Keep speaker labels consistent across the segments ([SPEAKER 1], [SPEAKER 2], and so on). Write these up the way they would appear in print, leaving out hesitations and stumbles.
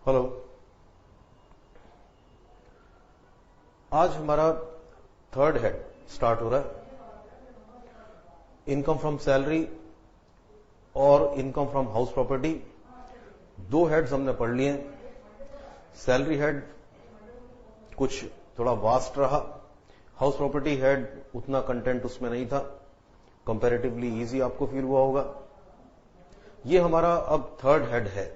[SPEAKER 1] Hello. आज हमारा third head start हो रहा है, इनकम फ्रॉम सैलरी और इनकम फ्रॉम हाउस प्रॉपर्टी। दो हेड्स हमने पढ़ लिए। सैलरी हेड कुछ थोड़ा वास्ट रहा, हाउस प्रॉपर्टी हेड उतना कंटेंट उसमें नहीं था, कंपैरेटिवली इजी आपको फील हुआ होगा। ये हमारा अब थर्ड हेड है,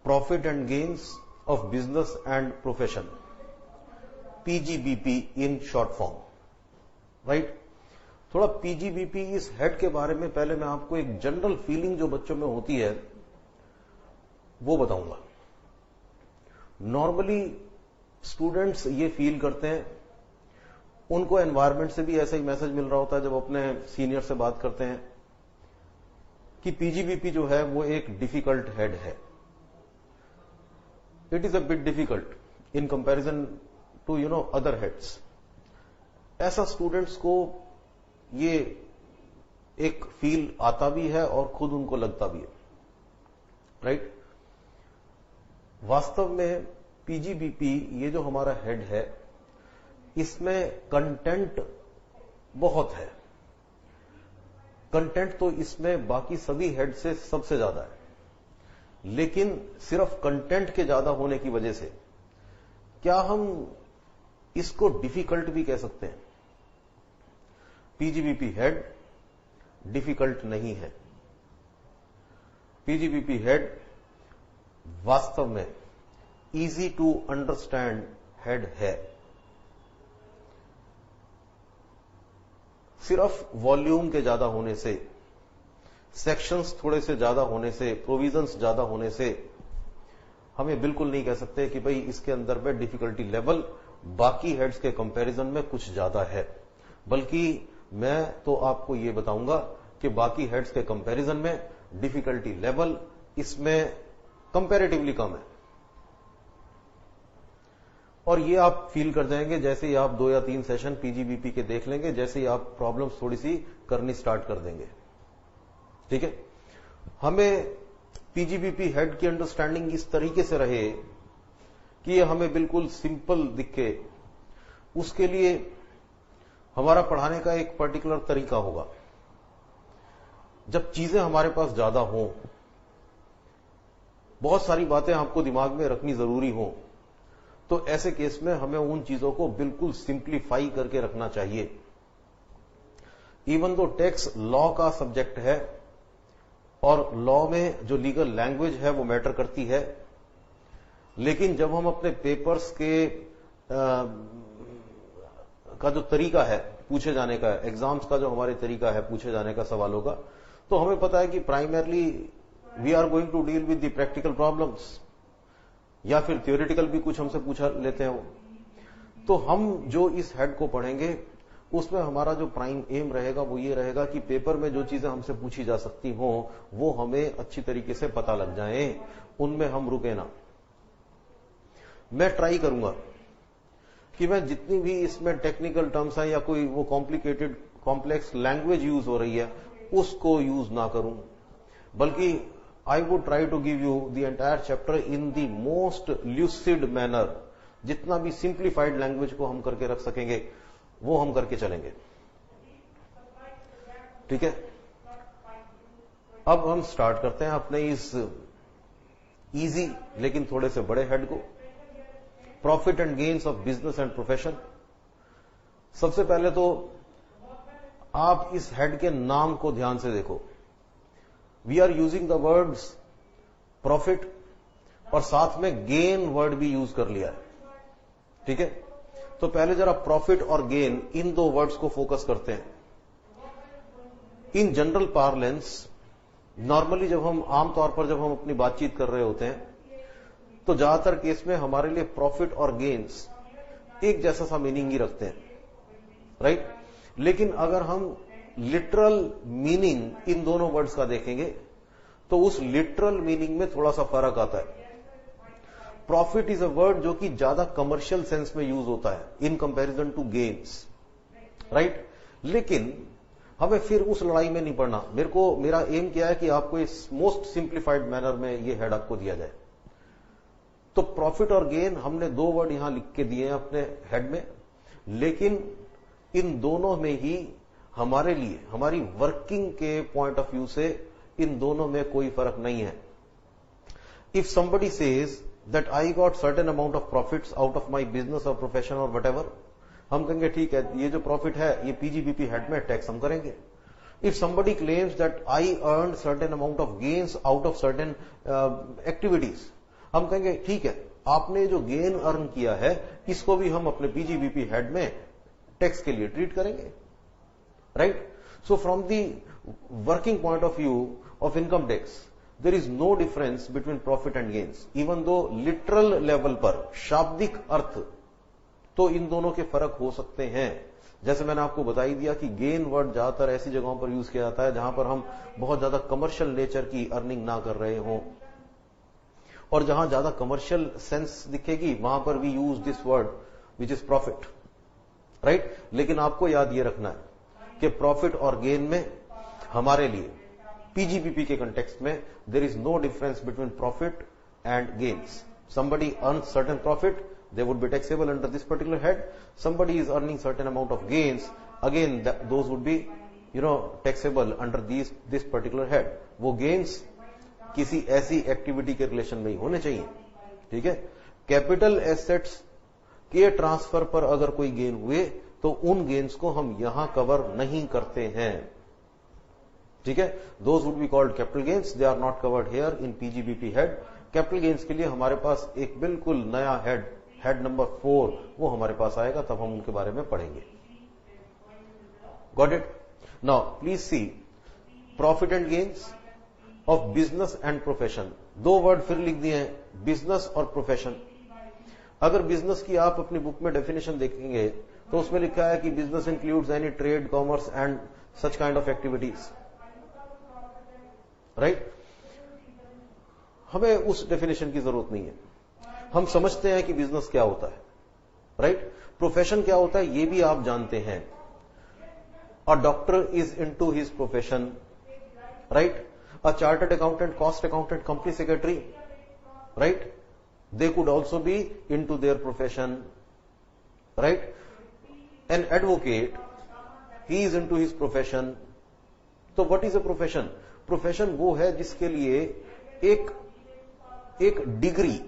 [SPEAKER 1] profit and gains of business and profession, PGBP in short form, right. थोड़ा पीजीबीपी इस हेड के बारे में पहले मैं आपको एक जनरल फीलिंग जो बच्चों में होती है वो बताऊंगा। नॉर्मली स्टूडेंट्स ये फील करते हैं, उनको एनवायरनमेंट से भी ऐसा ही मैसेज मिल रहा होता है जब अपने सीनियर से बात करते हैं कि पीजीबीपी जो है वो एक डिफिकल्ट हेड है। It is a bit difficult in comparison to other heads. ऐसा स्टूडेंट्स को ये एक फील आता भी है और खुद उनको लगता भी है, राइट। वास्तव में पीजीबीपी ये जो हमारा हेड है इसमें कंटेंट बहुत है। कंटेंट तो इसमें बाकी सभी हेड से सबसे ज्यादा है, लेकिन सिर्फ कंटेंट के ज्यादा होने की वजह से क्या हम इसको डिफिकल्ट भी कह सकते हैं? पीजीबीपी हेड डिफिकल्ट नहीं है। पीजीबीपी हेड वास्तव में इजी टू अंडरस्टैंड हेड है। सिर्फ वॉल्यूम के ज्यादा होने से, सेक्शंस थोड़े से ज्यादा होने से, प्रोविजंस ज्यादा होने से हमें बिल्कुल नहीं कह सकते कि भाई इसके अंदर में डिफिकल्टी लेवल बाकी हेड्स के कंपैरिजन में कुछ ज्यादा है। बल्कि मैं तो आपको ये बताऊंगा कि बाकी हेड्स के कंपैरिजन में डिफिकल्टी लेवल इसमें कंपैरेटिवली कम है। और ये आप फील कर जाएंगे जैसे ही आप 2 या 3 सेशन पीजीबीपी के देख लेंगे, जैसे ही आप प्रॉब्लम्स थोड़ी सी करनी स्टार्ट कर देंगे। ठीक है, हमें पीजीबीपी हेड की अंडरस्टैंडिंग इस तरीके से रहे कि ये हमें बिल्कुल सिंपल दिखे, उसके लिए हमारा पढ़ाने का एक पर्टिकुलर तरीका होगा। जब चीजें हमारे पास ज्यादा हों, बहुत सारी बातें आपको दिमाग में रखनी जरूरी हो, तो ऐसे केस में हमें उन चीजों को बिल्कुल सिंप्लीफाई करके रखना चाहिए। इवन दो टैक्स लॉ का सब्जेक्ट है और लॉ में जो लीगल लैंग्वेज है वो मैटर करती है, लेकिन जब हम अपने पेपर्स के का जो तरीका है पूछे जाने का, एग्जाम्स का जो हमारे तरीका है पूछे जाने का सवालों का, तो हमें पता है कि primarily we are going to deal with the practical problems, या फिर थियोरिटिकल भी कुछ हमसे पूछा लेते हैं वो। तो हम जो इस हेड को पढ़ेंगे उसमें हमारा जो प्राइम एम रहेगा वो ये रहेगा कि पेपर में जो चीजें हमसे पूछी जा सकती हो वो हमें अच्छी तरीके से पता लग जाएं, उनमें हम रुके ना। मैं ट्राई करूंगा कि मैं जितनी भी इसमें टेक्निकल टर्म्स हैं या कोई वो कॉम्प्लिकेटेड कॉम्प्लेक्स लैंग्वेज यूज हो रही है उसको यूज ना करूं, बल्कि I would try to give you the entire chapter in the most lucid manner। जितना भी simplified language को हम करके रख सकेंगे वो हम करके चलेंगे। ठीक है, अब हम स्टार्ट करते हैं अपने इस इजी लेकिन थोड़े से बड़े हेड को, profit and gains of business and profession. सबसे पहले तो आप इस हेड के नाम को ध्यान से देखो। We are using the words profit और साथ में गेन वर्ड भी यूज कर लिया है। ठीक है, तो पहले जरा प्रॉफिट और गेन इन दो वर्ड्स को फोकस करते हैं। इन जनरल पार्लेंस नॉर्मली जब हम आमतौर पर जब हम अपनी बातचीत कर रहे होते हैं तो ज्यादातर केस में हमारे लिए प्रॉफिट और गेन्स एक जैसा सा मीनिंग ही रखते हैं, राइट। लेकिन अगर हम लिटरल मीनिंग इन दोनों वर्ड्स का देखेंगे तो उस लिटरल मीनिंग में थोड़ा सा फर्क आता है। प्रॉफिट इज अ वर्ड जो कि ज्यादा कमर्शियल सेंस में यूज होता है in comparison to gains, right. लेकिन हमें फिर उस लड़ाई में नहीं पड़ना। मेरा एम क्या है कि आपको इस मोस्ट सिंप्लीफाइड मैनर में ये हेड आपको दिया जाए। तो प्रॉफिट और गेन हमने दो वर्ड यहां लिख के दिए हैं अपने हेड में, लेकिन इन दोनों में ही हमारे लिए, हमारी वर्किंग के पॉइंट ऑफ व्यू से इन दोनों में कोई फर्क नहीं है। If somebody says that I got certain amount of profits out of my business or profession or whatever, हम कहेंगे ठीक है, ये जो प्रॉफिट है ये पीजीबीपी हेड में टैक्स हम करेंगे। If somebody claims that I earned certain amount of gains out of certain activities, हम कहेंगे ठीक है, आपने जो गेन अर्न किया है इसको भी हम अपने पीजीबीपी हेड में टैक्स के लिए ट्रीट करेंगे, right? So from the working point of view of income tax, there is no difference between profit and gains, even though literal level पर, शाब्दिक अर्थ तो इन दोनों के फर्क हो सकते हैं। जैसे मैंने आपको बता ही दिया कि गेन वर्ड ज्यादातर ऐसी जगहों पर यूज किया जाता है जहां पर हम बहुत ज्यादा कमर्शियल नेचर की अर्निंग ना कर रहे हों, और जहां ज्यादा कमर्शियल सेंस दिखेगी वहां पर we use this word which is profit, right? लेकिन आपको याद ये रखना है कि प्रॉफिट और गेन में हमारे लिए पीजीबीपी के कंटेक्स्ट में there is no difference between profit and gains. Somebody earns certain profit, they would be taxable under this particular head. Somebody is earning certain amount of gains, again those would be taxable under this particular head. वो gains किसी ऐसी activity के relation में ही होने चाहिए, ठीक है? Capital assets के ट्रांसफर पर अगर कोई गेन हुए तो उन गेन्स को हम यहां कवर नहीं करते हैं, ठीक है? Those would be called capital gains, they are not covered here in PGBP head. Capital gains के लिए हमारे पास एक बिल्कुल नया हेड नंबर 4 वो हमारे पास आएगा, तब हम उनके बारे में पढ़ेंगे। Got it? Now please C profit and gains of business and profession. दो वर्ड फिर लिख दिए हैं, बिजनेस और प्रोफेशन। अगर बिजनेस की आप अपनी बुक में डेफिनेशन देखेंगे तो उसमें लिखा है कि business includes any trade, commerce and such kind of activities, right? हमें उस डेफिनेशन की जरूरत नहीं है, हम समझते हैं कि बिजनेस क्या होता है, राइट? प्रोफेशन क्या होता है ये भी आप जानते हैं। A doctor is into his profession, right? A chartered accountant, cost accountant, company secretary, right? They could also be into their profession, right? An advocate, he is into his profession. तो what is a profession? Profession वो है जिसके लिए एक degree,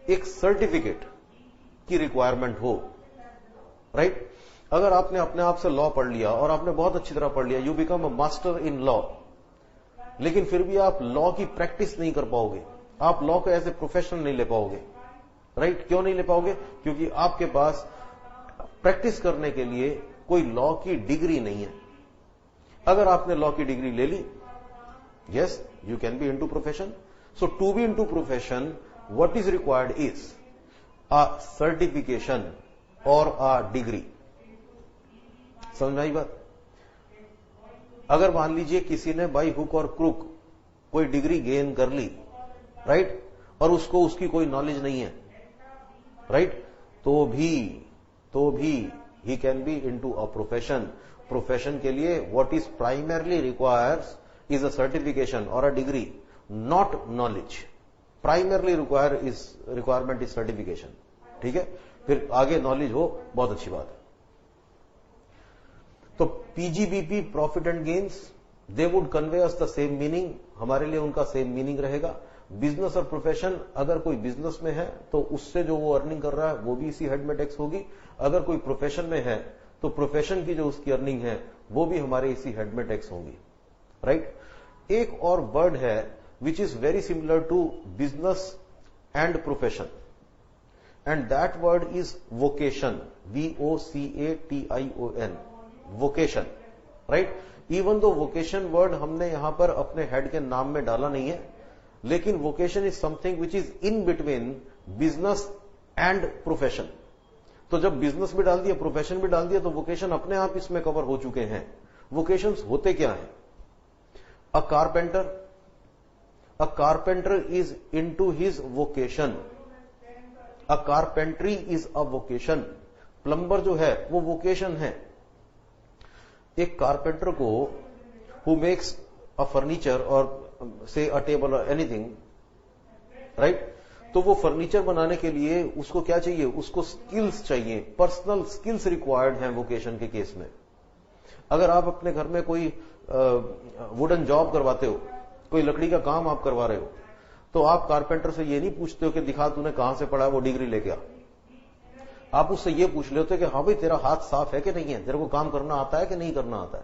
[SPEAKER 1] एक certificate की requirement हो, right? अगर आपने अपने आप से लॉ पढ़ लिया और आपने बहुत अच्छी तरह पढ़ लिया, you become a master in law, लेकिन फिर भी आप लॉ की प्रैक्टिस नहीं कर पाओगे, आप लॉ को एज ए प्रोफेशन नहीं ले पाओगे, राइट? क्यों नहीं ले पाओगे? क्योंकि आपके पास प्रैक्टिस करने के लिए कोई लॉ की डिग्री नहीं है। अगर आपने लॉ की डिग्री ले ली, yes, you can be into profession. So to be into profession, what is required is a certification or a degree. समझ में आई बात? अगर मान लीजिए किसी ने बाई हुक और क्रुक कोई डिग्री गेन कर ली, राइट? और उसको उसकी कोई नॉलेज नहीं है, राइट? तो भी he can be into a profession. Profession के लिए what is primarily requires is a certification or a degree, not knowledge. Primarily requirement is certification. ठीक है? फिर आगे नॉलेज हो, बहुत अच्छी बात है। तो PGBP profit and gains, they would convey us the same meaning, हमारे लिए उनका सेम मीनिंग रहेगा। बिजनेस और प्रोफेशन, अगर कोई बिजनेस में है तो उससे जो वो अर्निंग कर रहा है वो भी इसी हेड में टैक्स होगी। अगर कोई प्रोफेशन में है तो प्रोफेशन की जो उसकी अर्निंग है वो भी हमारे इसी हेड में टैक्स होगी, राइट? एक और वर्ड है which is very similar to business and profession, and that word is vocation, VOCATION, vocation, right? Even though vocation word हमने यहां पर अपने हेड के नाम में डाला नहीं है, लेकिन vocation is something which is in between business and profession. तो जब बिजनेस भी डाल दिया, प्रोफेशन भी डाल दिया, तो वोकेशन अपने आप इसमें कवर हो चुके हैं। वोकेशंस होते क्या है? A carpenter is into his vocation, a carpentry is a vocation. Plumber जो है वो वोकेशन है। एक कारपेंटर को हु मेक्स अ फर्नीचर और से अ टेबल और एनीथिंग, राइट? तो वो फर्नीचर बनाने के लिए उसको क्या चाहिए, उसको स्किल्स चाहिए, पर्सनल स्किल्स रिक्वायर्ड हैं वोकेशन के केस में। अगर आप अपने घर में कोई वुडन जॉब करवाते हो, कोई लकड़ी का काम आप करवा रहे हो, तो आप कारपेंटर से ये नहीं पूछते हो कि दिखा तूने कहां से पढ़ा है, वो डिग्री लेके आ। आप उससे ये पूछ लेते हो कि हाँ भाई तेरा हाथ साफ है कि नहीं है, तेरे को काम करना आता है कि नहीं करना आता है,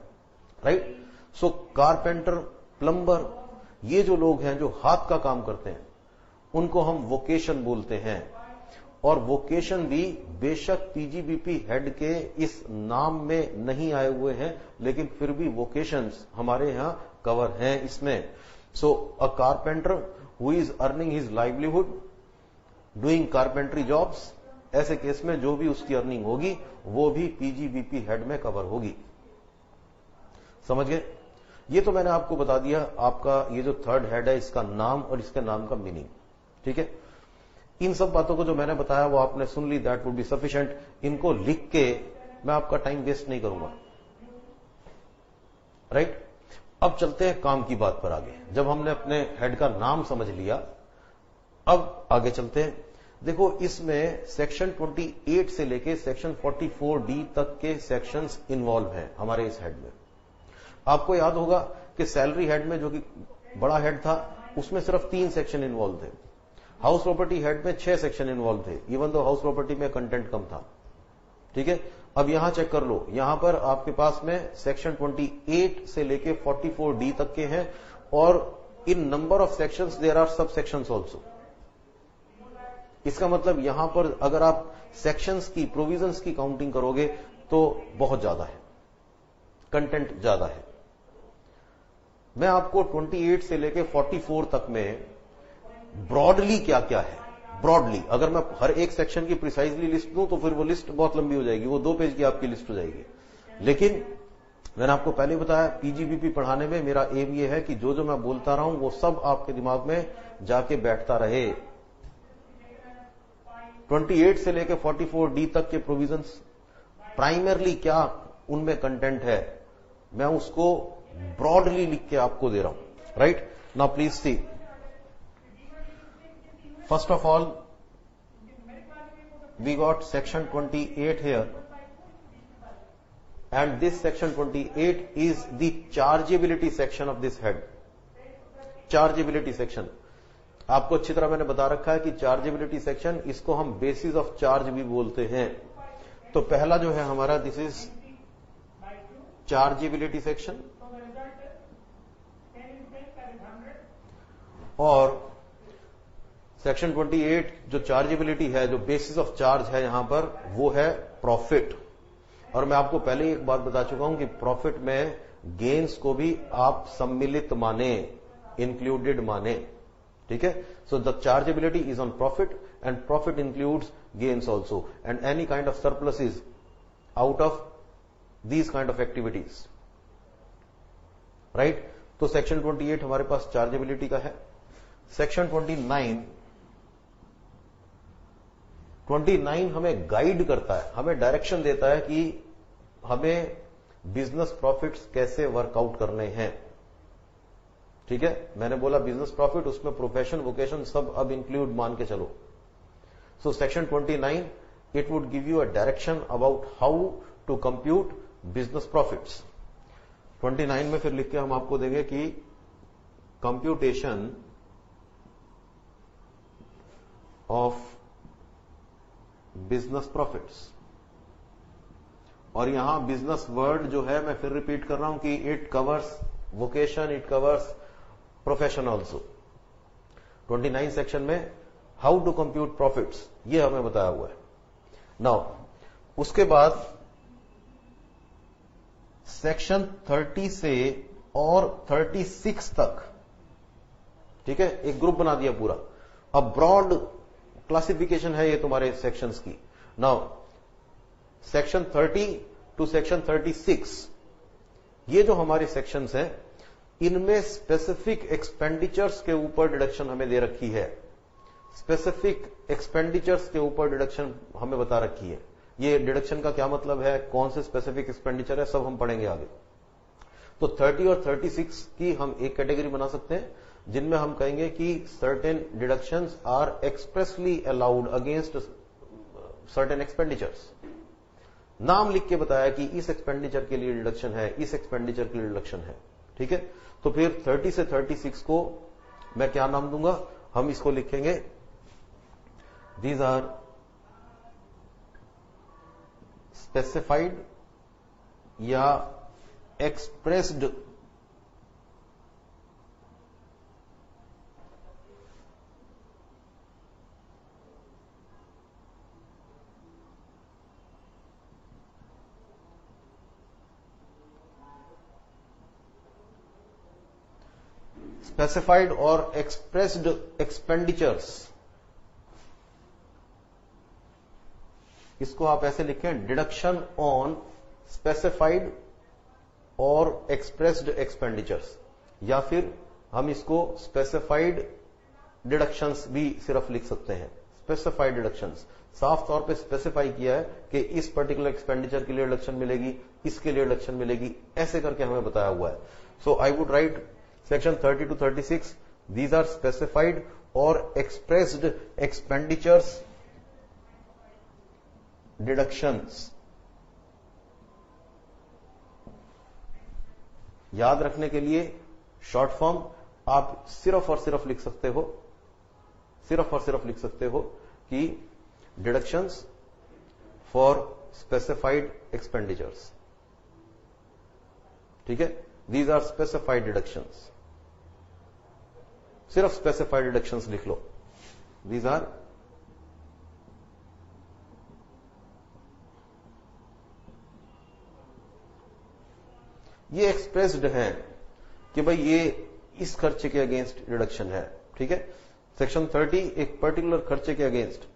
[SPEAKER 1] राइट। सो कारपेंटर, प्लम्बर, ये जो लोग हैं जो हाथ का काम करते हैं, उनको हम वोकेशन बोलते हैं। और वोकेशन भी बेशक पीजीबीपी हेड के इस नाम में नहीं आए हुए हैं, लेकिन फिर भी वोकेशंस हमारे यहां कवर हैं इसमें। So a carpenter who is earning his livelihood doing carpentry jobs, ऐसे केस में जो भी उसकी अर्निंग होगी वो भी पीजीबीपी हेड में कवर होगी। समझ गए? ये तो मैंने आपको बता दिया, आपका ये जो थर्ड हेड है इसका नाम और इसके नाम का मीनिंग, ठीक है। इन सब बातों को जो मैंने बताया वो आपने सुन ली, दैट वुड बी सफिशिएंट। इनको लिख के मैं आपका टाइम वेस्ट नहीं करूंगा, राइट। अब चलते हैं काम की बात पर आगे। जब हमने अपने हेड का नाम समझ लिया, अब आगे चलते हैं। देखो, इसमें सेक्शन 28 से लेके सेक्शन 44D तक के सेक्शंस इन्वॉल्व हैं हमारे इस हेड में। आपको याद होगा कि सैलरी हेड में, जो कि बड़ा हेड था, उसमें सिर्फ 3 सेक्शन इन्वॉल्व थे। हाउस प्रॉपर्टी हेड में 6 सेक्शन इन्वॉल्व थे, इवन दो हाउस प्रॉपर्टी में कंटेंट कम था, ठीक है। अब यहां चेक कर लो, यहां पर आपके पास में सेक्शन 28 से लेके 44D तक के हैं, और in number of sections there are sub sections also. इसका मतलब यहां पर अगर आप सेक्शंस की, प्रोविजंस की काउंटिंग करोगे तो बहुत ज्यादा है, कंटेंट ज्यादा है। मैं आपको 28 से लेके 44 तक में ब्रॉडली क्या क्या है, ब्रॉडली अगर मैं हर एक सेक्शन की प्रिसाइजली लिस्ट दूं तो फिर वो लिस्ट बहुत लंबी हो जाएगी, वो 2 पेज की आपकी लिस्ट हो जाएगी। लेकिन मैंने आपको पहले बताया, पीजीबीपी पढ़ाने में मेरा एम ये है कि जो जो मैं बोलता रहा हूं वो सब आपके दिमाग में जाके बैठता रहे। 28 से लेके 44D तक के प्रोविजंस, प्राइमरली क्या उनमें कंटेंट है, मैं उसको ब्रॉडली लिख के आपको दे रहा हूं, right. Now please see, first of all we got section 28 here, and this section 28 is the chargeability section of this head. Chargeability section आपको अच्छी तरह मैंने बता रखा है कि चार्जेबिलिटी सेक्शन, इसको हम बेसिस ऑफ चार्ज भी बोलते हैं। तो पहला जो है हमारा, दिस इज चार्जेबिलिटी सेक्शन, और सेक्शन 28 जो चार्जेबिलिटी है, जो बेसिस ऑफ चार्ज है यहां पर, वो है प्रॉफिट। और मैं आपको पहले ही एक बात बता चुका हूं कि प्रॉफिट में गेन्स को भी आप सम्मिलित माने, इंक्लूडेड माने, ठीक है। So the chargeability is on profit and profit includes gains also, and any kind of surpluses out of these kind of activities, right. तो सेक्शन 28 हमारे पास चार्जेबिलिटी का है। सेक्शन 29 हमें गाइड करता है, हमें डायरेक्शन देता है कि हमें बिजनेस प्रॉफिट्स कैसे वर्कआउट करने हैं, ठीक है। मैंने बोला बिजनेस प्रॉफिट, उसमें प्रोफेशन, वोकेशन सब अब इंक्लूड मान के चलो। So section 29 it would give you a direction about how to compute business profits. 29 में फिर लिख के हम आपको देंगे कि कंप्यूटेशन ऑफ बिजनेस प्रॉफिट्स। और यहां बिजनेस वर्ड जो है, मैं फिर रिपीट कर रहा हूं कि it covers vocation, it covers profession also. 29 section में हाउ टू कंप्यूट प्रॉफिट्स, ये हमें बताया हुआ है। नाउ उसके बाद सेक्शन 30 से और 36 तक, ठीक है, एक ग्रुप बना दिया पूरा। अब ब्रॉड क्लासिफिकेशन है ये तुम्हारे सेक्शंस की। नाउ सेक्शन 30 टू सेक्शन 36, ये जो हमारे सेक्शंस हैं, इनमें स्पेसिफिक एक्सपेंडिचर्स के ऊपर डिडक्शन हमें दे रखी है। स्पेसिफिक एक्सपेंडिचर्स के ऊपर डिडक्शन हमें बता रखी है। ये डिडक्शन का क्या मतलब है, कौन से स्पेसिफिक एक्सपेंडिचर है, सब हम पढ़ेंगे आगे। तो 30 और 36 की हम एक कैटेगरी बना सकते हैं, जिनमें हम कहेंगे कि certain deductions are expressly allowed against certain expenditures. नाम लिख के बताया कि इस एक्सपेंडिचर के लिए डिडक्शन है, इस एक्सपेंडिचर के लिए डिडक्शन है। ठीक है, तो फिर 30 से 36 को मैं क्या नाम दूंगा, हम इसको लिखेंगे दीज आर स्पेसिफाइड या एक्सप्रेस्ड स्पेसिफाइड और एक्सप्रेस्ड एक्सपेंडिचर्स। इसको आप ऐसे लिखें, डिडक्शन ऑन स्पेसिफाइड और एक्सप्रेस्ड एक्सपेंडिचर्स, या फिर हम इसको स्पेसिफाइड डिडक्शंस भी सिर्फ लिख सकते हैं। स्पेसिफाइड डिडक्शंस, साफ तौर पे स्पेसिफाई किया है कि इस पर्टिकुलर एक्सपेंडिचर के लिए डिडक्शन मिलेगी, इसके लिए डिडक्शन मिलेगी, ऐसे करके हमें बताया हुआ है। So I would write Section 30 to 36, these are specified or expressed expenditures deductions। याद रखने के लिए शॉर्ट फॉर्म आप सिर्फ और सिर्फ लिख सकते हो, सिर्फ और सिर्फ लिख सकते हो कि डिडक्शंस फॉर स्पेसिफाइड एक्सपेंडिचर्स। ठीक है, these are specified deductions, सिर्फ स्पेसिफाइड डिडक्शंस लिख लो। दीज आर ये एक्सप्रेस्ड हैं कि भाई ये इस खर्चे के अगेंस्ट डिडक्शन है। ठीक है, सेक्शन 30 एक पर्टिकुलर खर्चे के अगेंस्ट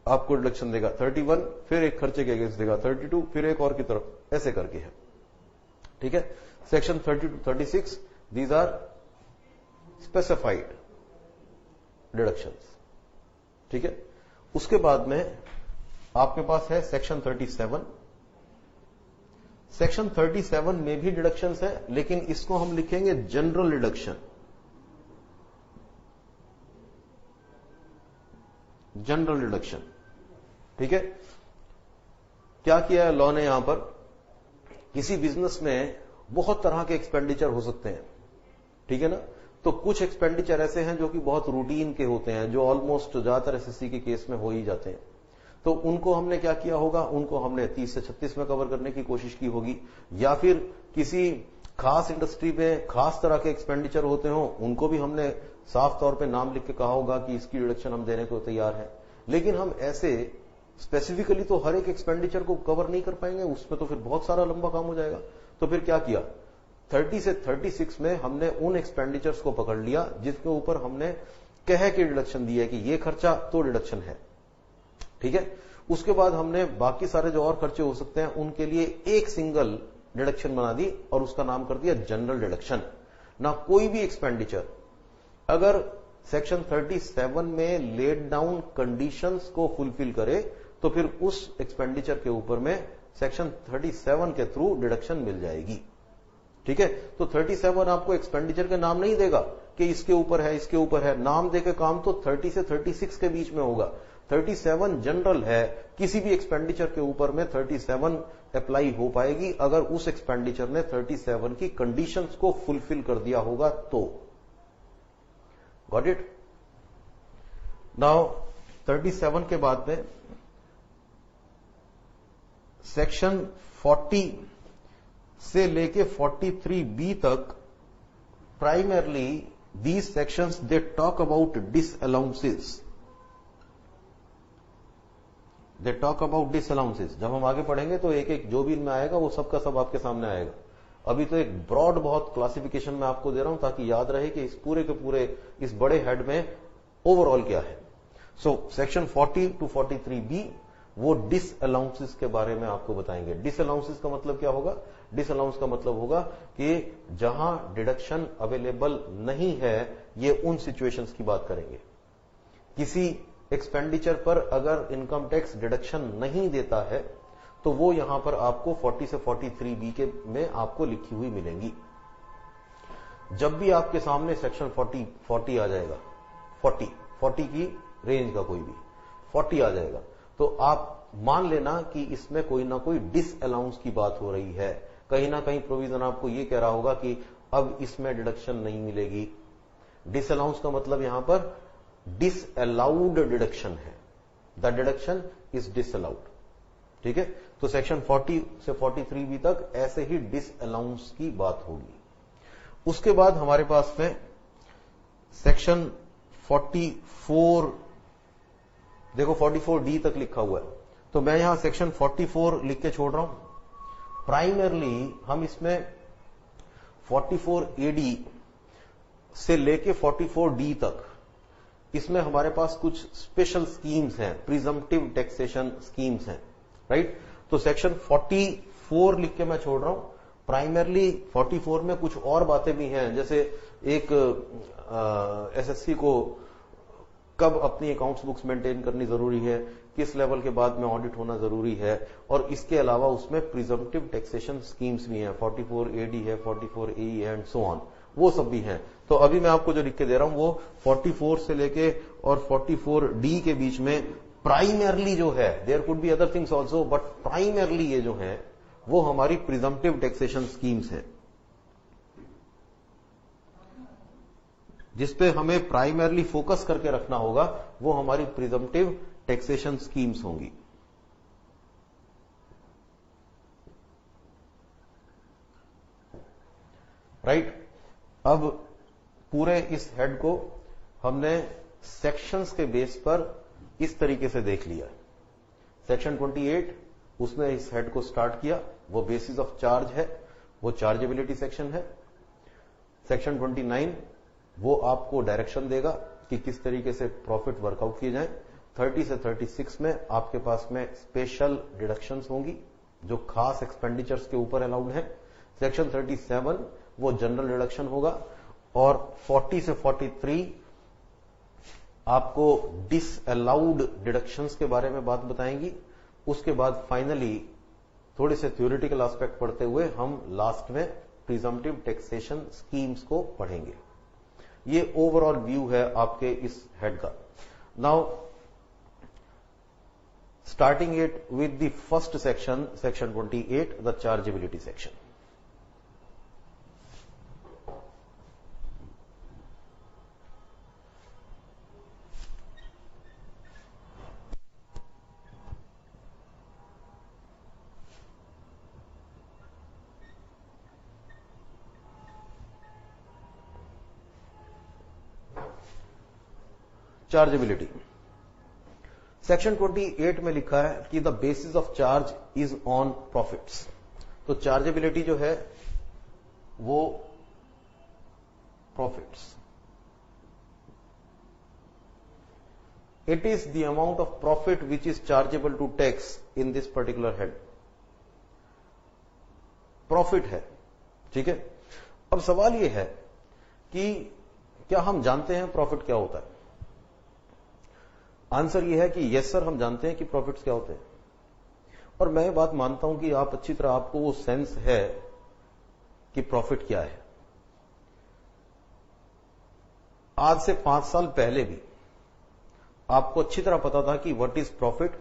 [SPEAKER 1] आपको डिडक्शन देगा, 31 फिर एक खर्चे के अगेंस्ट देगा, 32 फिर एक और की तरफ, ऐसे करके है। ठीक है, section 30 to 36 these are specified deductions. ठीक है, उसके बाद में आपके पास है सेक्शन 37। सेक्शन 37 में भी डिडक्शंस है, लेकिन इसको हम लिखेंगे जनरल डिडक्शन। General deduction. ठीक है, क्या किया है लॉ ने यहां पर, किसी बिजनेस में बहुत तरह के एक्सपेंडिचर हो सकते हैं। ठीक है ना, तो कुछ एक्सपेंडिचर ऐसे हैं जो कि बहुत रूटीन के होते हैं, जो ऑलमोस्ट ज्यादातर एसएससी के केस में हो ही जाते हैं। तो उनको हमने क्या किया होगा, उनको हमने 30 से 36 में कवर करने की कोशिश की होगी, या फिर किसी खास इंडस्ट्री में खास तरह के एक्सपेंडिचर होते हो, उनको भी हमने साफ तौर पे नाम लिख के कहा होगा कि इसकी डिडक्शन हम देने को तैयार है। लेकिन हम ऐसे स्पेसिफिकली तो हर एक एक्सपेंडिचर को कवर नहीं कर पाएंगे, उसमें तो फिर बहुत सारा लंबा काम हो जाएगा। तो फिर क्या किया, 30 से 36 में हमने उन एक्सपेंडिचर्स को पकड़ लिया जिसके ऊपर हमने कह के डिडक्शन दी है कि ये खर्चा तो डिडक्शन है। ठीक है, उसके बाद हमने बाकी सारे जो और खर्चे हो सकते हैं उनके लिए एक सिंगल डिडक्शन बना दी और उसका नाम कर दिया जनरल डिडक्शन। ना कोई भी एक्सपेंडिचर अगर सेक्शन 37 में लेड डाउन कंडीशंस को फुलफिल करे तो फिर उस एक्सपेंडिचर के ऊपर में सेक्शन 37 के थ्रू डिडक्शन मिल जाएगी। ठीक है, तो 37 आपको एक्सपेंडिचर का नाम नहीं देगा कि इसके ऊपर है, इसके ऊपर है। नाम देके काम तो 30 से 36 के बीच में होगा। 37 जनरल है, किसी भी एक्सपेंडिचर के ऊपर में 37 अप्लाई हो पाएगी अगर उस एक्सपेंडिचर ने 37 की कंडीशंस को फुलफिल कर दिया होगा तो। Got it? नाउ 37 के बाद में सेक्शन 40 से लेके 43B तक primarily these sections they talk about disallowances. They talk about disallowances. जब हम आगे पढ़ेंगे तो एक एक जो भी इनमें आएगा वो सबका सब आपके सामने आएगा। अभी तो एक ब्रॉड बहुत क्लासिफिकेशन में आपको दे रहा हूं ताकि याद रहे कि इस पूरे के पूरे इस बड़े हेड में ओवरऑल क्या है। सो सेक्शन 40 to 43B वो डिसअलाउंसेस के बारे में आपको बताएंगे। डिसअलाउंसेस का मतलब क्या होगा? डिसअलाउंस का मतलब होगा कि जहां डिडक्शन अवेलेबल नहीं है, ये उन सिचुएशंस की बात करेंगे। किसी एक्सपेंडिचर पर अगर इनकम टैक्स डिडक्शन नहीं देता है तो वो यहां पर आपको 40 से 43B के में आपको लिखी हुई मिलेंगी। जब भी आपके सामने सेक्शन 40 आ जाएगा, 40 की रेंज का कोई भी 40 आ जाएगा, तो आप मान लेना कि इसमें कोई ना कोई डिसअलाउंस की बात हो रही है। कहीं ना कहीं प्रोविजन आपको यह कह रहा होगा कि अब इसमें डिडक्शन नहीं मिलेगी। डिसअलाउंस का मतलब यहां पर डिसअलाउड डिडक्शन है। The deduction is disallowed. ठीक है, तो सेक्शन 40 से 43B तक ऐसे ही डिसअलाउंस की बात होगी। उसके बाद हमारे पास में सेक्शन 44, देखो 44D तक लिखा हुआ है, तो मैं यहां सेक्शन 44 लिख के छोड़ रहा हूं। प्राइमरली हम इसमें 44AD से लेके 44D तक, इसमें हमारे पास कुछ स्पेशल स्कीम्स हैं, प्रिजम्पटिव टैक्सेशन स्कीम्स हैं, राइट। तो सेक्शन 44 लिख के मैं छोड़ रहा हूं। प्राइमरली 44 में कुछ और बातें भी हैं, जैसे एक एसएससी को कब अपनी अकाउंट्स बुक्स मेंटेन करनी जरूरी है, किस लेवल के बाद में ऑडिट होना जरूरी है, और इसके अलावा उसमें प्रिजम्पटिव टैक्सेशन स्कीम्स भी हैं, 44AD है, 44AE है एंड सो ऑन, वो सब भी हैं। तो अभी मैं आपको जो लिख के दे रहा हूं वो 44 से लेके और 44D के बीच में प्राइमरली जो है, there could be other things also, but primarily ये जो है वो हमारी प्रिजम्पटिव टैक्सेशन स्कीम्स है, जिसपे हमें प्राइमरली फोकस करके रखना होगा, वो हमारी प्रिजम्पटिव टैक्सेशन स्कीम्स होंगी। राइट। अब पूरे इस हेड को हमने सेक्शंस के बेस पर इस तरीके से देख लिया। सेक्शन 28 उसने इस हेड को स्टार्ट किया, वो बेसिस ऑफ चार्ज है, वो चार्जेबिलिटी सेक्शन है। सेक्शन 29 वो आपको डायरेक्शन देगा कि किस तरीके से प्रॉफिट वर्कआउट किए जाएं। 30 से 36 में आपके पास में स्पेशल डिडक्शंस होंगी जो खास एक्सपेंडिचर्स के ऊपर अलाउड है। सेक्शन 37 वो जनरल डिडक्शन होगा, और 40 से 43 आपको डिसअलाउड डिडक्शंस के बारे में बात बताएंगी। उसके बाद फाइनली थोड़े से थ्योरेटिकल एस्पेक्ट पढ़ते हुए हम लास्ट में प्रिजम्पटिव टैक्सेशन स्कीम्स को पढ़ेंगे। ये ओवरऑल व्यू है आपके इस हेड का। Now starting it with the first section, section 28, the chargeability section. Chargeability section 28 में लिखा है कि the basis of charge is on profits. तो चार्जेबिलिटी जो है वो profits, it is the amount of profit which is chargeable to tax in this particular head. Profit है, ठीक है। अब सवाल यह है कि क्या हम जानते हैं प्रॉफिट क्या होता है? आंसर यह है कि यस सर, हम जानते हैं कि प्रॉफिट्स क्या होते हैं, और मैं ये बात मानता हूं कि आप अच्छी तरह, आपको वो सेंस है कि प्रॉफिट क्या है। आज से 5 साल पहले भी आपको अच्छी तरह पता था कि व्हाट इज प्रॉफिट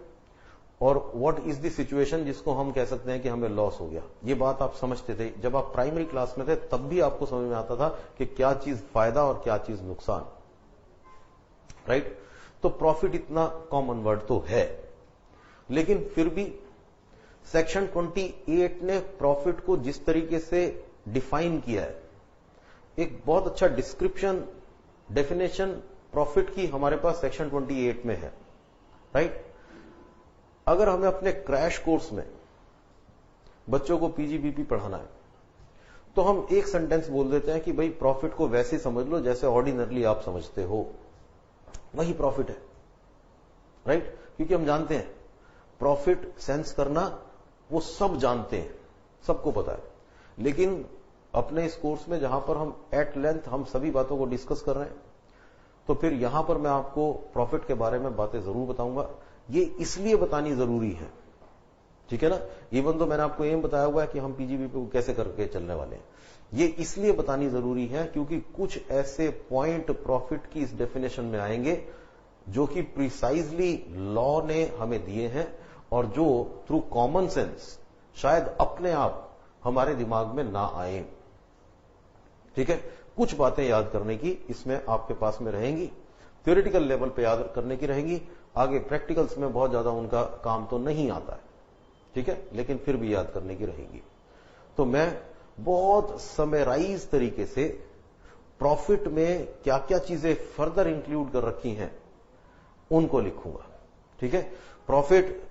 [SPEAKER 1] और व्हाट इज द सिचुएशन जिसको हम कह सकते हैं कि हमें लॉस हो गया। ये बात आप समझते थे जब आप प्राइमरी क्लास में थे, तब भी आपको समझ में आता था कि क्या चीज फायदा और क्या चीज नुकसान, राइट। तो प्रॉफिट इतना कॉमन वर्ड तो है, लेकिन फिर भी सेक्शन 28 ने प्रॉफिट को जिस तरीके से डिफाइन किया है, एक बहुत अच्छा डिस्क्रिप्शन, डेफिनेशन प्रॉफिट की हमारे पास सेक्शन 28 में है, राइट। अगर हमें अपने क्रैश कोर्स में बच्चों को पीजीबीपी पढ़ाना है, तो हम एक सेंटेंस बोल देते हैं कि भाई प्रॉफिट को वैसे समझ लो जैसे ऑर्डिनरली आप समझते हो, वही प्रॉफिट है, राइट। क्योंकि हम जानते हैं प्रॉफिट सेंस करना वो सब जानते हैं, सबको पता है। लेकिन अपने इस कोर्स में जहां पर हम एट लेंथ हम सभी बातों को डिस्कस कर रहे हैं, तो फिर यहां पर मैं आपको प्रॉफिट के बारे में बातें जरूर बताऊंगा। ये इसलिए बतानी जरूरी है, ठीक है ना। इवन तो मैंने आपको एम बताया हुआ है कि हम पीजीबीपी को कैसे करके चलने वाले हैं, ये इसलिए बतानी जरूरी है क्योंकि कुछ ऐसे पॉइंट प्रॉफिट की इस डेफिनेशन में आएंगे जो कि प्रिसाइजली लॉ ने हमें दिए हैं और जो थ्रू कॉमन सेंस शायद अपने आप हमारे दिमाग में ना आए। ठीक है, कुछ बातें याद करने की इसमें आपके पास में रहेंगी, थ्योरेटिकल लेवल पे याद करने की रहेंगी, आगे प्रैक्टिकल्स में बहुत ज्यादा उनका काम तो नहीं आता है। ठीक है, लेकिन फिर भी याद करने की रहेगी। तो मैं बहुत समराइज तरीके से प्रॉफिट में क्या क्या चीजें फर्दर इंक्लूड कर रखी हैं उनको लिखूंगा। ठीक है, प्रॉफिट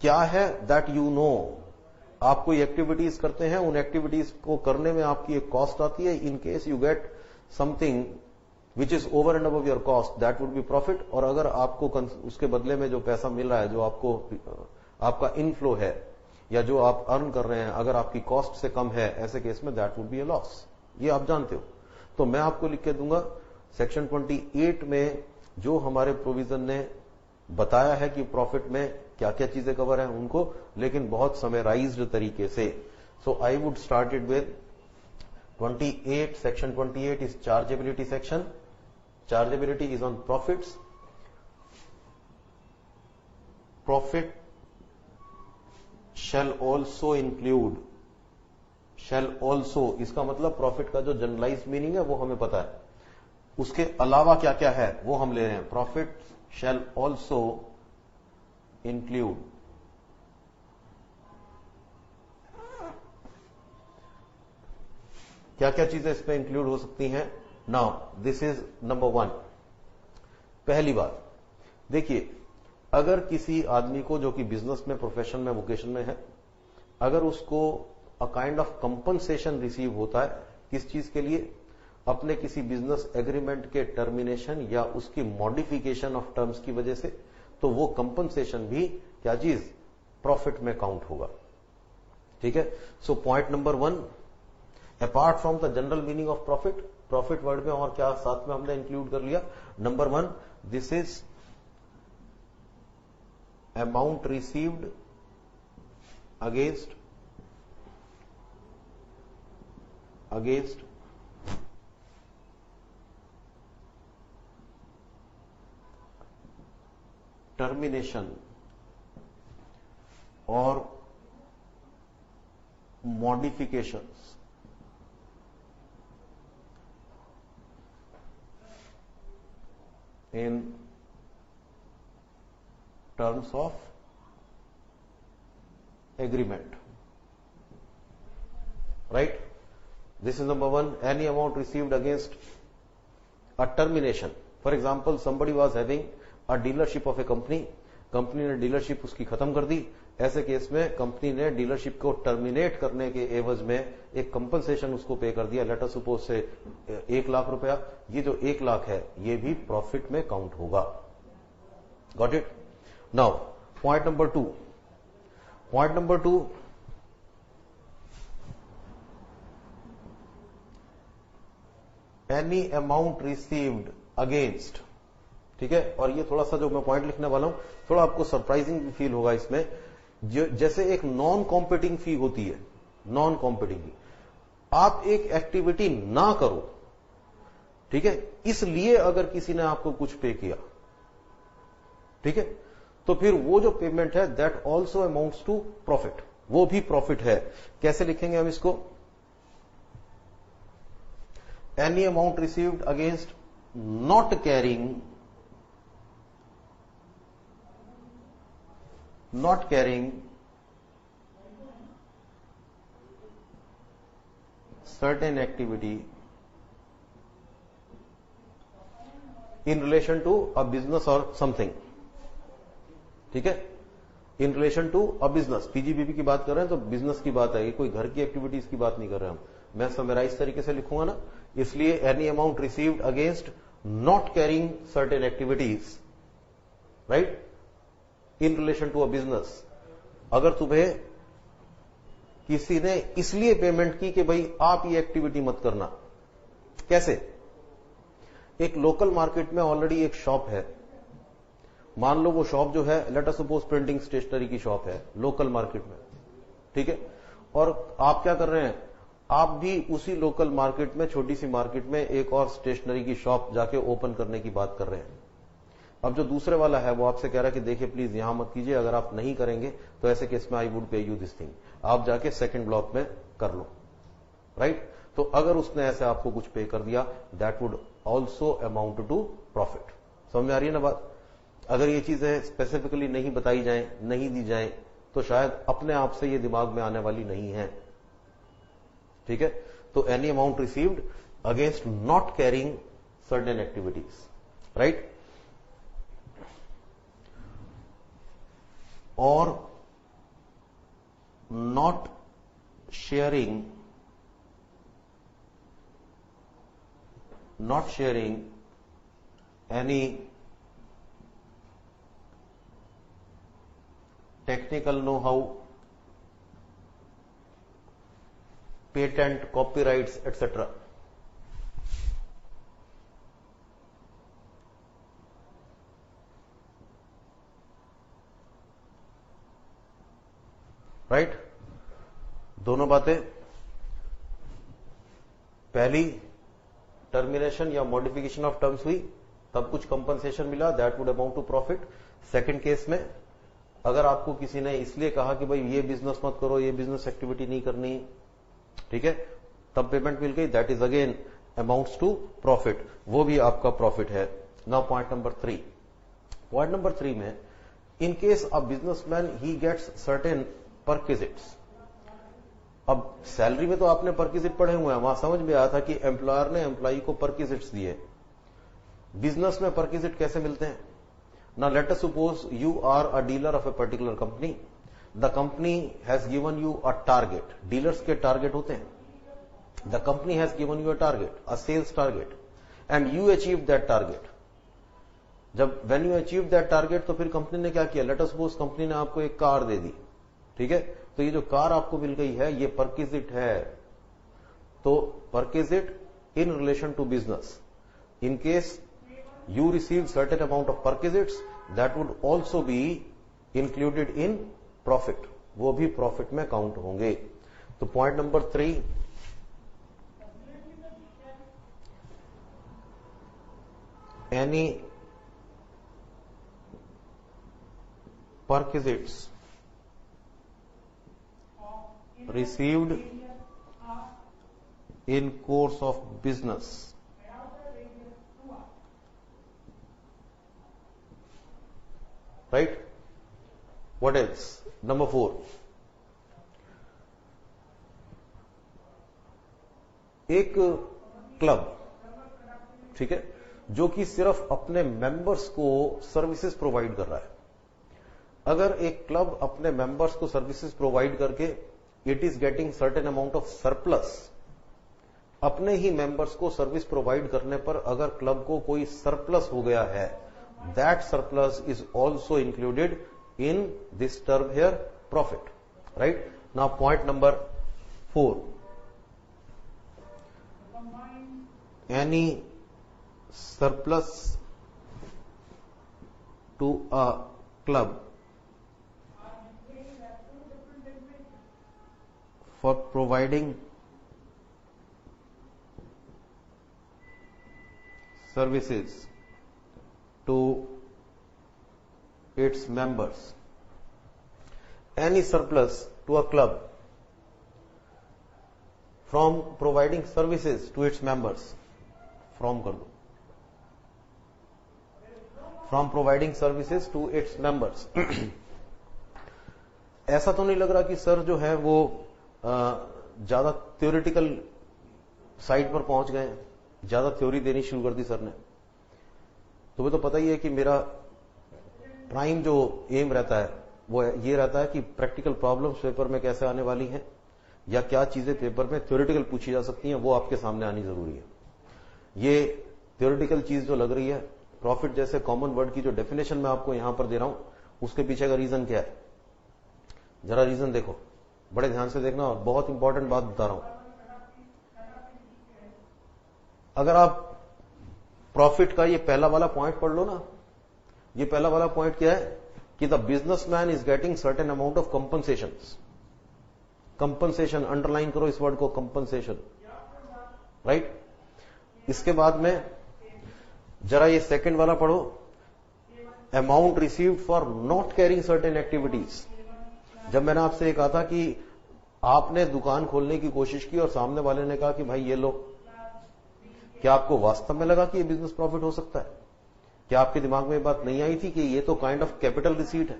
[SPEAKER 1] क्या है दैट यू नो। आप कोई एक्टिविटीज करते हैं, उन एक्टिविटीज को करने में आपकी एक कॉस्ट आती है। In case you get something which is over and above your cost, that would B profit. और अगर आपको उसके बदले में जो पैसा मिल रहा है, जो आपको आपका इनफ्लो है या जो आप अर्न कर रहे हैं, अगर आपकी कॉस्ट से कम है, ऐसे केस में that would be a loss. ये आप जानते हो। तो मैं आपको लिख के दूंगा सेक्शन 28 में जो हमारे प्रोविजन ने बताया है कि प्रॉफिट में क्या क्या चीजें कवर हैं उनको, लेकिन बहुत समराइज्ड तरीके से। So I would start it with 28, section 28 is chargeability section. Chargeability is on profits. Profit shall also include, shall also, इसका मतलब प्रॉफिट का जो जनरलाइज मीनिंग है वो हमें पता है, उसके अलावा क्या क्या है वो हम ले रहे हैं। प्रॉफिट shall also include क्या क्या चीजें इस पे इंक्लूड हो सकती हैं। Now this is number 1। पहली बात देखिए, अगर किसी आदमी को जो कि बिजनेस में, प्रोफेशन में, वोकेशन में है, अगर उसको अ काइंड ऑफ कंपनसेशन रिसीव होता है, किस चीज के लिए, अपने किसी बिजनेस एग्रीमेंट के टर्मिनेशन या उसकी मॉडिफिकेशन ऑफ टर्म्स की वजह से, तो वो कंपनसेशन भी क्या चीज, प्रॉफिट में काउंट होगा। ठीक है, so point number 1, apart from the general meaning of profit, profit word में और क्या साथ में हमने इंक्लूड कर लिया। Number 1, this is amount received against termination or modifications in terms of agreement, right? This is number 1, any amount received against a termination. For example, somebody was having a dealership of a company, company ने dealership उसकी खत्म कर दी। ऐसे case में company ने dealership को terminate करने के एवज में एक कंपनसेशन उसको पे कर दिया, लेट अस सपोज से 1 लाख रुपया। ये जो 1 लाख है ये भी प्रॉफिट में काउंट होगा। Got it? Now, point number 2. Point number 2, any amount received against, ठीक है, और ये थोड़ा सा जो मैं पॉइंट लिखने वाला हूं, थोड़ा आपको सरप्राइजिंग भी फील होगा इसमें। जैसे एक नॉन कॉम्पिटिंग फी होती है, नॉन कॉम्पिटिंग फी, आप एक एक्टिविटी ना करो, ठीक है, इसलिए अगर किसी ने आपको कुछ पे किया, ठीक है, तो फिर वो जो पेमेंट है that also amounts to profit, वो भी प्रॉफिट है। कैसे लिखेंगे हम इसको? Any amount received against not carrying certain activity in relation to a business और समथिंग। ठीक है, in relation to a business, PGBP की बात कर रहे हैं तो बिजनेस की बात है, कोई घर की एक्टिविटीज की बात नहीं कर रहे हम। मैं समराइज तरीके से लिखूंगा ना, इसलिए any amount received against not carrying certain activities, right, in relation to a business. अगर तुम्हें किसी ने इसलिए पेमेंट की कि भाई आप ये एक्टिविटी मत करना, कैसे? एक लोकल मार्केट में ऑलरेडी एक शॉप है, मान लो वो शॉप जो है let us suppose printing stationery की शॉप है लोकल मार्केट में, ठीक है, और आप क्या कर रहे हैं, आप भी उसी लोकल मार्केट में, छोटी सी मार्केट में एक और स्टेशनरी की शॉप जाके ओपन करने की बात कर रहे हैं। अब जो दूसरे वाला है वो आपसे कह रहा है कि देखिए प्लीज यहां मत कीजिए, अगर आप नहीं करेंगे तो ऐसे केस में आई वुड पे यू दिस थिंग, आप जाके सेकंड ब्लॉक में कर लो, राइट। तो अगर उसने ऐसे आपको कुछ पे कर दिया, that would also amount to profit. समझ में आ रही है ना बात? अगर ये चीजें स्पेसिफिकली नहीं बताई जाएं, नहीं दी जाएं, तो शायद अपने आप से ये दिमाग में आने वाली नहीं है, ठीक है। तो any amount received against not carrying certain activities, right, और not sharing any technical know-how, patent, copyrights, etc. Right, दोनों बातें। पहली टर्मिनेशन या मॉडिफिकेशन ऑफ टर्म्स हुई, तब कुछ कंपनसेशन मिला, that would amount to profit. Second case में अगर आपको किसी ने इसलिए कहा कि भाई ये बिजनेस मत करो, ये बिजनेस एक्टिविटी नहीं करनी, ठीक है, तब पेमेंट मिल गई, that is again amounts to profit, वो भी आपका प्रॉफिट है। Now point number 3। Point number 3 में, in case a businessman he gets certain perquisites. अब सैलरी में तो आपने परक्विजिट पढ़े हुए हैं, वहां समझ में आया था कि एम्प्लॉयर ने एम्प्लॉई को परक्विजिट्स दिए। बिजनेस में परक्विजिट कैसे मिलते हैं? ना let us suppose you are a dealer of a particular company, the company has given you a target. Dealers के टारगेट होते हैं। The company has given you a target, a sales target, and you achieve that target. जब when you achieve that target, तो फिर company ने क्या किया? Late us suppose company ने आपको एक कार दे दी, ठीक है, तो ये जो कार आपको मिल गई है ये परक्विजिट है। तो perquisite in relation to business, in case you receive certain amount of perquisites, that would also be included in profit, वो भी प्रॉफिट में काउंट होंगे। तो point number 3, any perquisites received in course of business, right? What else? Number 4, एक club, ठीक है, जो कि सिर्फ अपने मेंबर्स को सर्विसेज प्रोवाइड कर रहा है। अगर एक क्लब अपने मेंबर्स को सर्विसेज प्रोवाइड करके it is getting certain amount of surplus, अपने ही मेंबर्स को सर्विस प्रोवाइड करने पर अगर क्लब को कोई सरप्लस हो गया है, that surplus is also included in this term here, profit, right? Now point number 4, any surplus to a club for providing services to its members, any surplus to a club from providing services to its members, from कर दो, from providing services to its members। ऐसा तो नहीं लग रहा कि sir जो है वो ज्यादा थ्योरेटिकल साइड पर पहुंच गए, ज्यादा थ्योरी देनी शुरू कर दी सर ने। तुम्हें तो पता ही है कि मेरा प्राइम जो एम रहता है वो ये रहता है कि प्रैक्टिकल प्रॉब्लम्स पेपर में कैसे आने वाली हैं, या क्या चीजें पेपर में थ्योरेटिकल पूछी जा सकती हैं, वो आपके सामने आनी जरूरी है। ये थ्योरेटिकल चीज जो लग रही है, प्रॉफिट जैसे कॉमन वर्ड की जो डेफिनेशन मैं आपको यहां पर दे रहा हूं, उसके पीछे का रीजन क्या है, जरा रीजन देखो, बड़े ध्यान से देखना, और बहुत इंपॉर्टेंट बात बता रहा हूं। अगर आप प्रॉफिट का ये पहला वाला पॉइंट पढ़ लो ना, ये पहला वाला पॉइंट क्या है कि the businessman is getting certain amount of compensation. Compensation, underline करो इस वर्ड को, कंपनसेशन, राइट। इसके बाद में जरा ये सेकंड वाला पढ़ो, amount received for not carrying certain activities. जब मैंने आपसे ये कहा था कि आपने दुकान खोलने की कोशिश की और सामने वाले ने कहा कि भाई ये लो, क्या आपको वास्तव में लगा कि ये बिजनेस प्रॉफिट हो सकता है? क्या आपके दिमाग में ये बात नहीं आई थी कि ये तो काइंड ऑफ कैपिटल रिसीट है?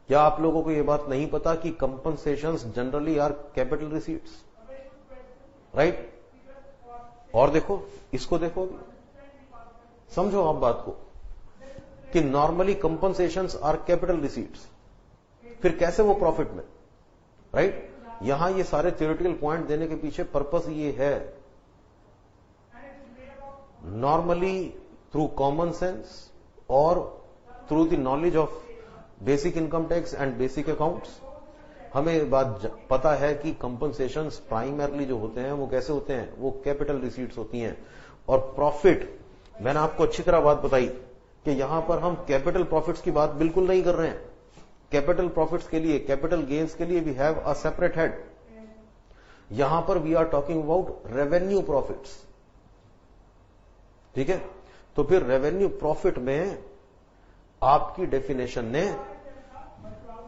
[SPEAKER 1] क्या आप लोगों को ये बात नहीं पता कि कंपनसेशंस generally are capital receipts, right? और देखो, इसको देखो, समझो आप बात को कि नॉर्मली कंपनसेशंस आर कैपिटल रिसीट्स, फिर कैसे वो प्रॉफिट में, राइट? यहां ये सारे थ्योरेटिकल पॉइंट देने के पीछे पर्पस ये है, नॉर्मली थ्रू कॉमन सेंस और through the knowledge of basic income tax and basic accounts, हमें बात पता है कि कंपनसेशंस प्राइमरली जो होते हैं वो कैसे होते हैं, वो कैपिटल रिसीट्स होती हैं। और प्रॉफिट, मैंने आपको अच्छी तरह बात बताई कि यहां पर हम कैपिटल प्रॉफिट्स की बात बिल्कुल नहीं कर रहे हैं। कैपिटल प्रॉफिट्स के लिए, कैपिटल गेन्स के लिए we have a separate head. यहां पर we are talking about revenue profits, ठीक है? तो फिर रेवेन्यू प्रॉफिट में आपकी डेफिनेशन ने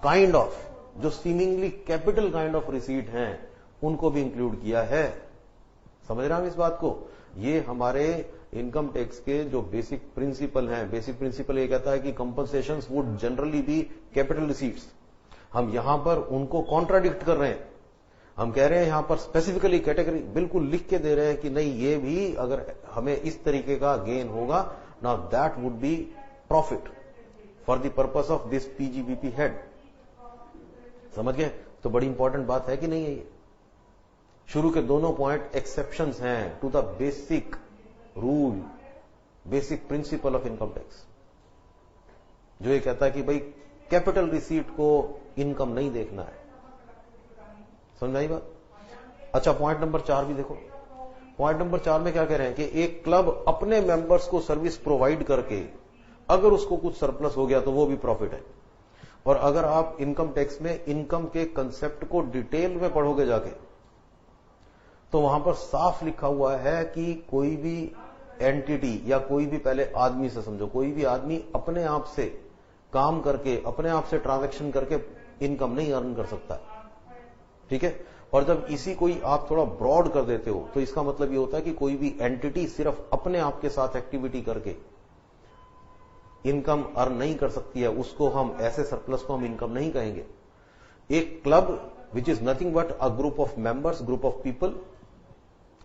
[SPEAKER 1] काइंड ऑफ जो seemingly capital kind of receipt हैं उनको भी इंक्लूड किया है। समझ रहे हैं हम इस बात को? ये हमारे इनकम टैक्स के जो बेसिक प्रिंसिपल हैं। बेसिक प्रिंसिपल ये कहता है कि compensations would generally be capital receipts. हम यहां पर उनको कॉन्ट्राडिक्ट कर रहे हैं। हम कह रहे हैं यहां पर स्पेसिफिकली कैटेगरी बिल्कुल लिख के दे रहे हैं कि नहीं, ये भी अगर हमें इस तरीके का गेन होगा, now that would B profit for the purpose of this PGBP head. समझ गए? तो बड़ी इंपॉर्टेंट बात है कि नहीं है ये? शुरू के दोनों पॉइंट एक्सेप्शंस हैं to the basic rule, basic principle of income tax, जो ये कहता है कि भाई कैपिटल रिसीट को इनकम नहीं देखना है। समझ आई बात? अच्छा, पॉइंट नंबर 4 भी देखो। पॉइंट नंबर 4 में क्या कह रहे हैं कि एक क्लब अपने मेंबर्स को सर्विस प्रोवाइड करके अगर उसको कुछ सरप्लस हो गया तो वो भी प्रॉफिट है। और अगर आप इनकम टैक्स में इनकम के कंसेप्ट को डिटेल में पढ़ोगे जाके, तो वहां पर साफ लिखा हुआ है कि कोई भी एंटिटी या कोई भी, पहले आदमी से समझो, कोई भी आदमी अपने आप से काम करके, अपने आप से ट्रांजैक्शन करके इनकम नहीं अर्न कर सकता, ठीक है? और जब इसी कोई आप थोड़ा ब्रॉड कर देते हो तो इसका मतलब ये होता है कि कोई भी एंटिटी सिर्फ अपने आप के साथ एक्टिविटी करके इनकम अर्न नहीं कर सकती है, उसको हम, ऐसे सरप्लस को हम इनकम नहीं कहेंगे। एक club which is nothing but a group of members, group of people,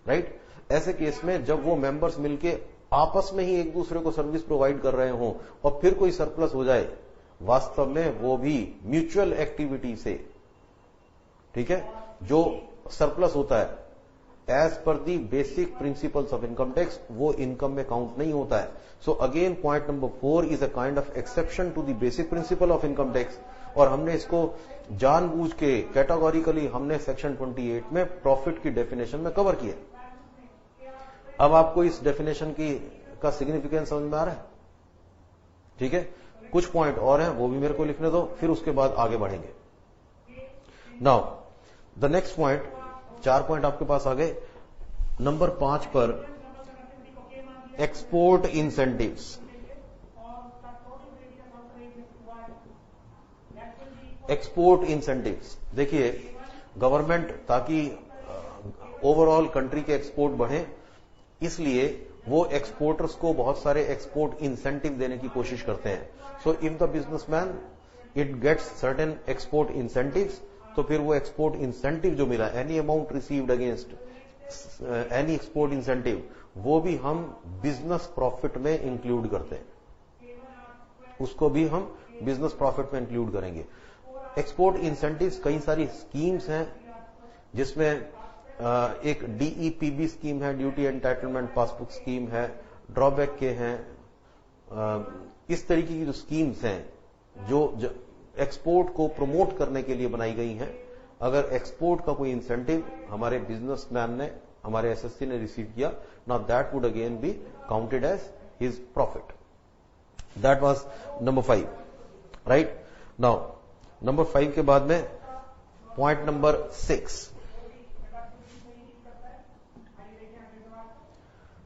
[SPEAKER 1] right? ऐसे केस में जब वो मेंबर्स मिलके आपस में ही एक दूसरे को सर्विस प्रोवाइड कर रहे हों और फिर कोई सरप्लस हो जाए, वास्तव में वो भी म्यूचुअल एक्टिविटी से, ठीक है, जो सरप्लस होता है as per the basic principles of income tax, वो इनकम में काउंट नहीं होता है। So again point number 4 is a kind of exception to the basic principle of income tax. और हमने इसको जानबूझ के कैटेगोरिकली हमने सेक्शन 28 में प्रॉफिट की डेफिनेशन में कवर किया। अब आपको इस डेफिनेशन का सिग्निफिकेंस समझ में आ रहा है? ठीक है, कुछ पॉइंट और हैं, वो भी मेरे को लिखने दो, फिर उसके बाद आगे बढ़ेंगे। Now the next point, 4 point आपके पास आ गए। नंबर 5 पर एक्सपोर्ट इंसेंटिव्स। एक्सपोर्ट इंसेंटिव्स, देखिए गवर्नमेंट ताकि ओवरऑल कंट्री के एक्सपोर्ट बढ़े, इसलिए वो एक्सपोर्टर्स को बहुत सारे एक्सपोर्ट इंसेंटिव देने की कोशिश करते हैं। So if the businessman it gets certain export incentives, तो फिर वो एक्सपोर्ट इंसेंटिव जो मिला, any amount received against any export incentive, वो भी हम बिजनेस प्रॉफिट में इंक्लूड करते हैं, उसको भी हम बिजनेस प्रॉफिट में इंक्लूड करेंगे। एक्सपोर्ट इंसेंटिव्स कई सारी स्कीम्स हैं, जिसमें एक डीईपीबी स्कीम है, ड्यूटी एंटाइटलमेंट पासबुक स्कीम है, ड्रॉबैक के हैं, इस तरीके की जो स्कीम्स हैं जो एक्सपोर्ट को प्रमोट करने के लिए बनाई गई हैं। अगर एक्सपोर्ट का कोई इंसेंटिव हमारे बिजनेसमैन ने, हमारे एसएससी ने रिसीव किया, now that would again be counted as his profit. That was number 5, right? Now number 5 के बाद में पॉइंट नंबर 6।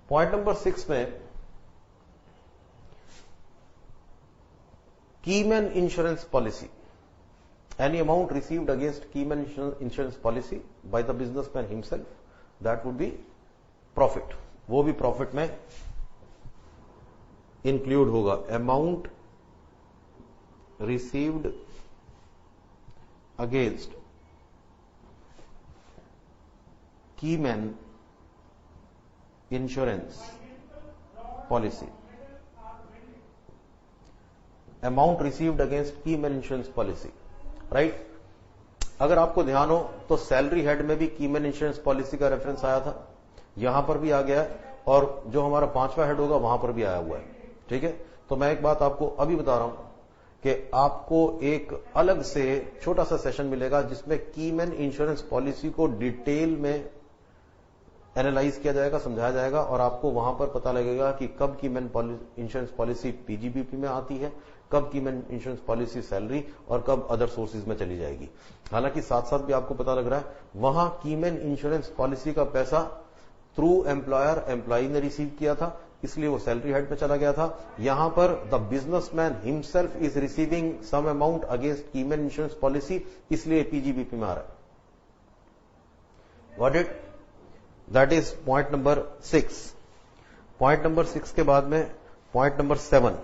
[SPEAKER 1] पॉइंट नंबर 6 में keyman insurance policy, any amount received against keyman insurance policy by the businessman himself, that would B profit. वो भी profit में include होगा। Amount received against keyman insurance policy, amount received against keyman insurance policy, right. अगर आपको ध्यान हो तो salary head में भी कीमैन इंश्योरेंस पॉलिसी का रेफरेंस आया था, यहां पर भी आ गया है, और जो हमारा 5वां हेड होगा वहां पर भी आया हुआ है। ठीक है, तो मैं एक बात आपको अभी बता रहा हूं कि आपको एक अलग से छोटा सा सेशन मिलेगा जिसमें कीमैन इंश्योरेंस पॉलिसी को डिटेल में एनालाइज किया जाएगा, समझाया जाएगा, और आपको वहां पर पता लगेगा कि कब कीमैन इंश्योरेंस पॉलिसी पीजीबीपी में आती है, कब कीमैन इंश्योरेंस पॉलिसी सैलरी, और कब अदर सोर्सेज में चली जाएगी। हालांकि साथ साथ भी आपको पता लग रहा है वहां कीमैन इंश्योरेंस पॉलिसी का पैसा थ्रू एम्प्लॉयर, एम्प्लॉई ने रिसीव किया था, इसलिए वो सैलरी हेड में चला गया था। यहां पर the businessman himself is receiving some amount against keyman insurance policy, इसलिए पीजीबीपी में आ रहा है। Got it? That is point number 6। Point number 6 के बाद में point number 7।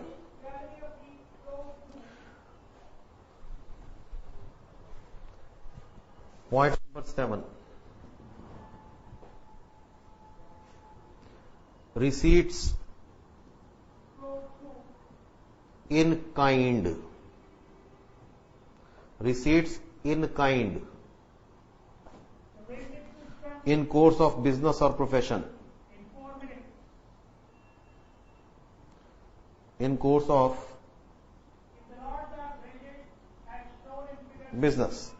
[SPEAKER 1] Point number 7, receipts in kind, receipts in kind in course of business or profession, in course of business,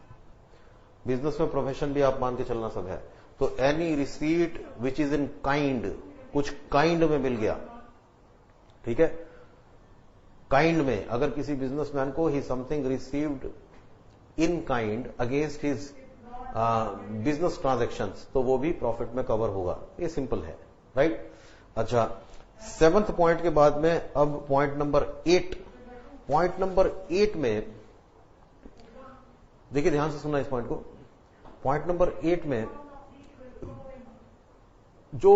[SPEAKER 1] business में profession भी आप मान के चलना सब है। तो any receipt which is in kind, कुछ काइंड में मिल गया, ठीक है। काइंड में अगर किसी बिजनेसमैन को ही something received in kind against his business transactions, तो वो भी प्रॉफिट में कवर होगा। ये सिंपल है, राइट। अच्छा, 7th पॉइंट के बाद में अब पॉइंट नंबर 8। पॉइंट नंबर 8 में देखिए, ध्यान से सुनना इस पॉइंट को। पॉइंट नंबर 8 में जो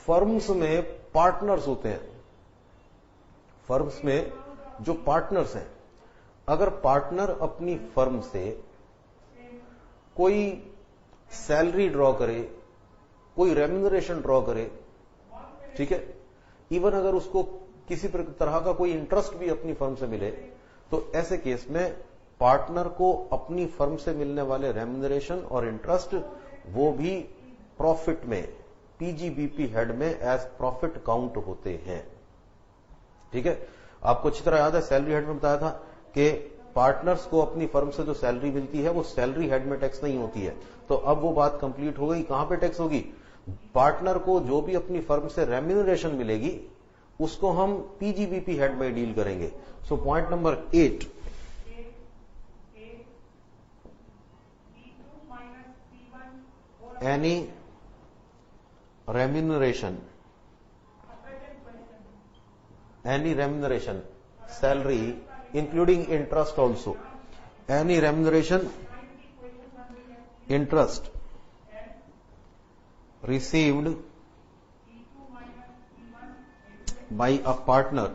[SPEAKER 1] फर्म्स में पार्टनर्स होते हैं, फर्म्स में जो पार्टनर्स हैं, अगर पार्टनर अपनी फर्म से कोई सैलरी ड्रॉ करे, कोई रेम्यूनरेशन ड्रॉ करे, ठीक है, इवन अगर उसको किसी तरह का कोई इंटरेस्ट भी अपनी फर्म से मिले, तो ऐसे केस में पार्टनर को अपनी फर्म से मिलने वाले रेम्यूनरेशन और इंटरेस्ट वो भी प्रॉफिट में, पीजीबीपी हेड में एज प्रॉफिट काउंट होते हैं। ठीक है, आपको अच्छी तरह याद है सैलरी हेड में बताया था कि पार्टनर्स को अपनी फर्म से जो सैलरी मिलती है वो सैलरी हेड में टैक्स नहीं होती है। तो अब वो बात कंप्लीट हो गई, कहां पे टैक्स होगी? पार्टनर को जो भी अपनी फर्म से रेम्यूनरेशन मिलेगी उसको हम पीजीबीपी हेड में डील करेंगे। So point number 8, any remuneration, salary including interest also, any remuneration, interest received by a partner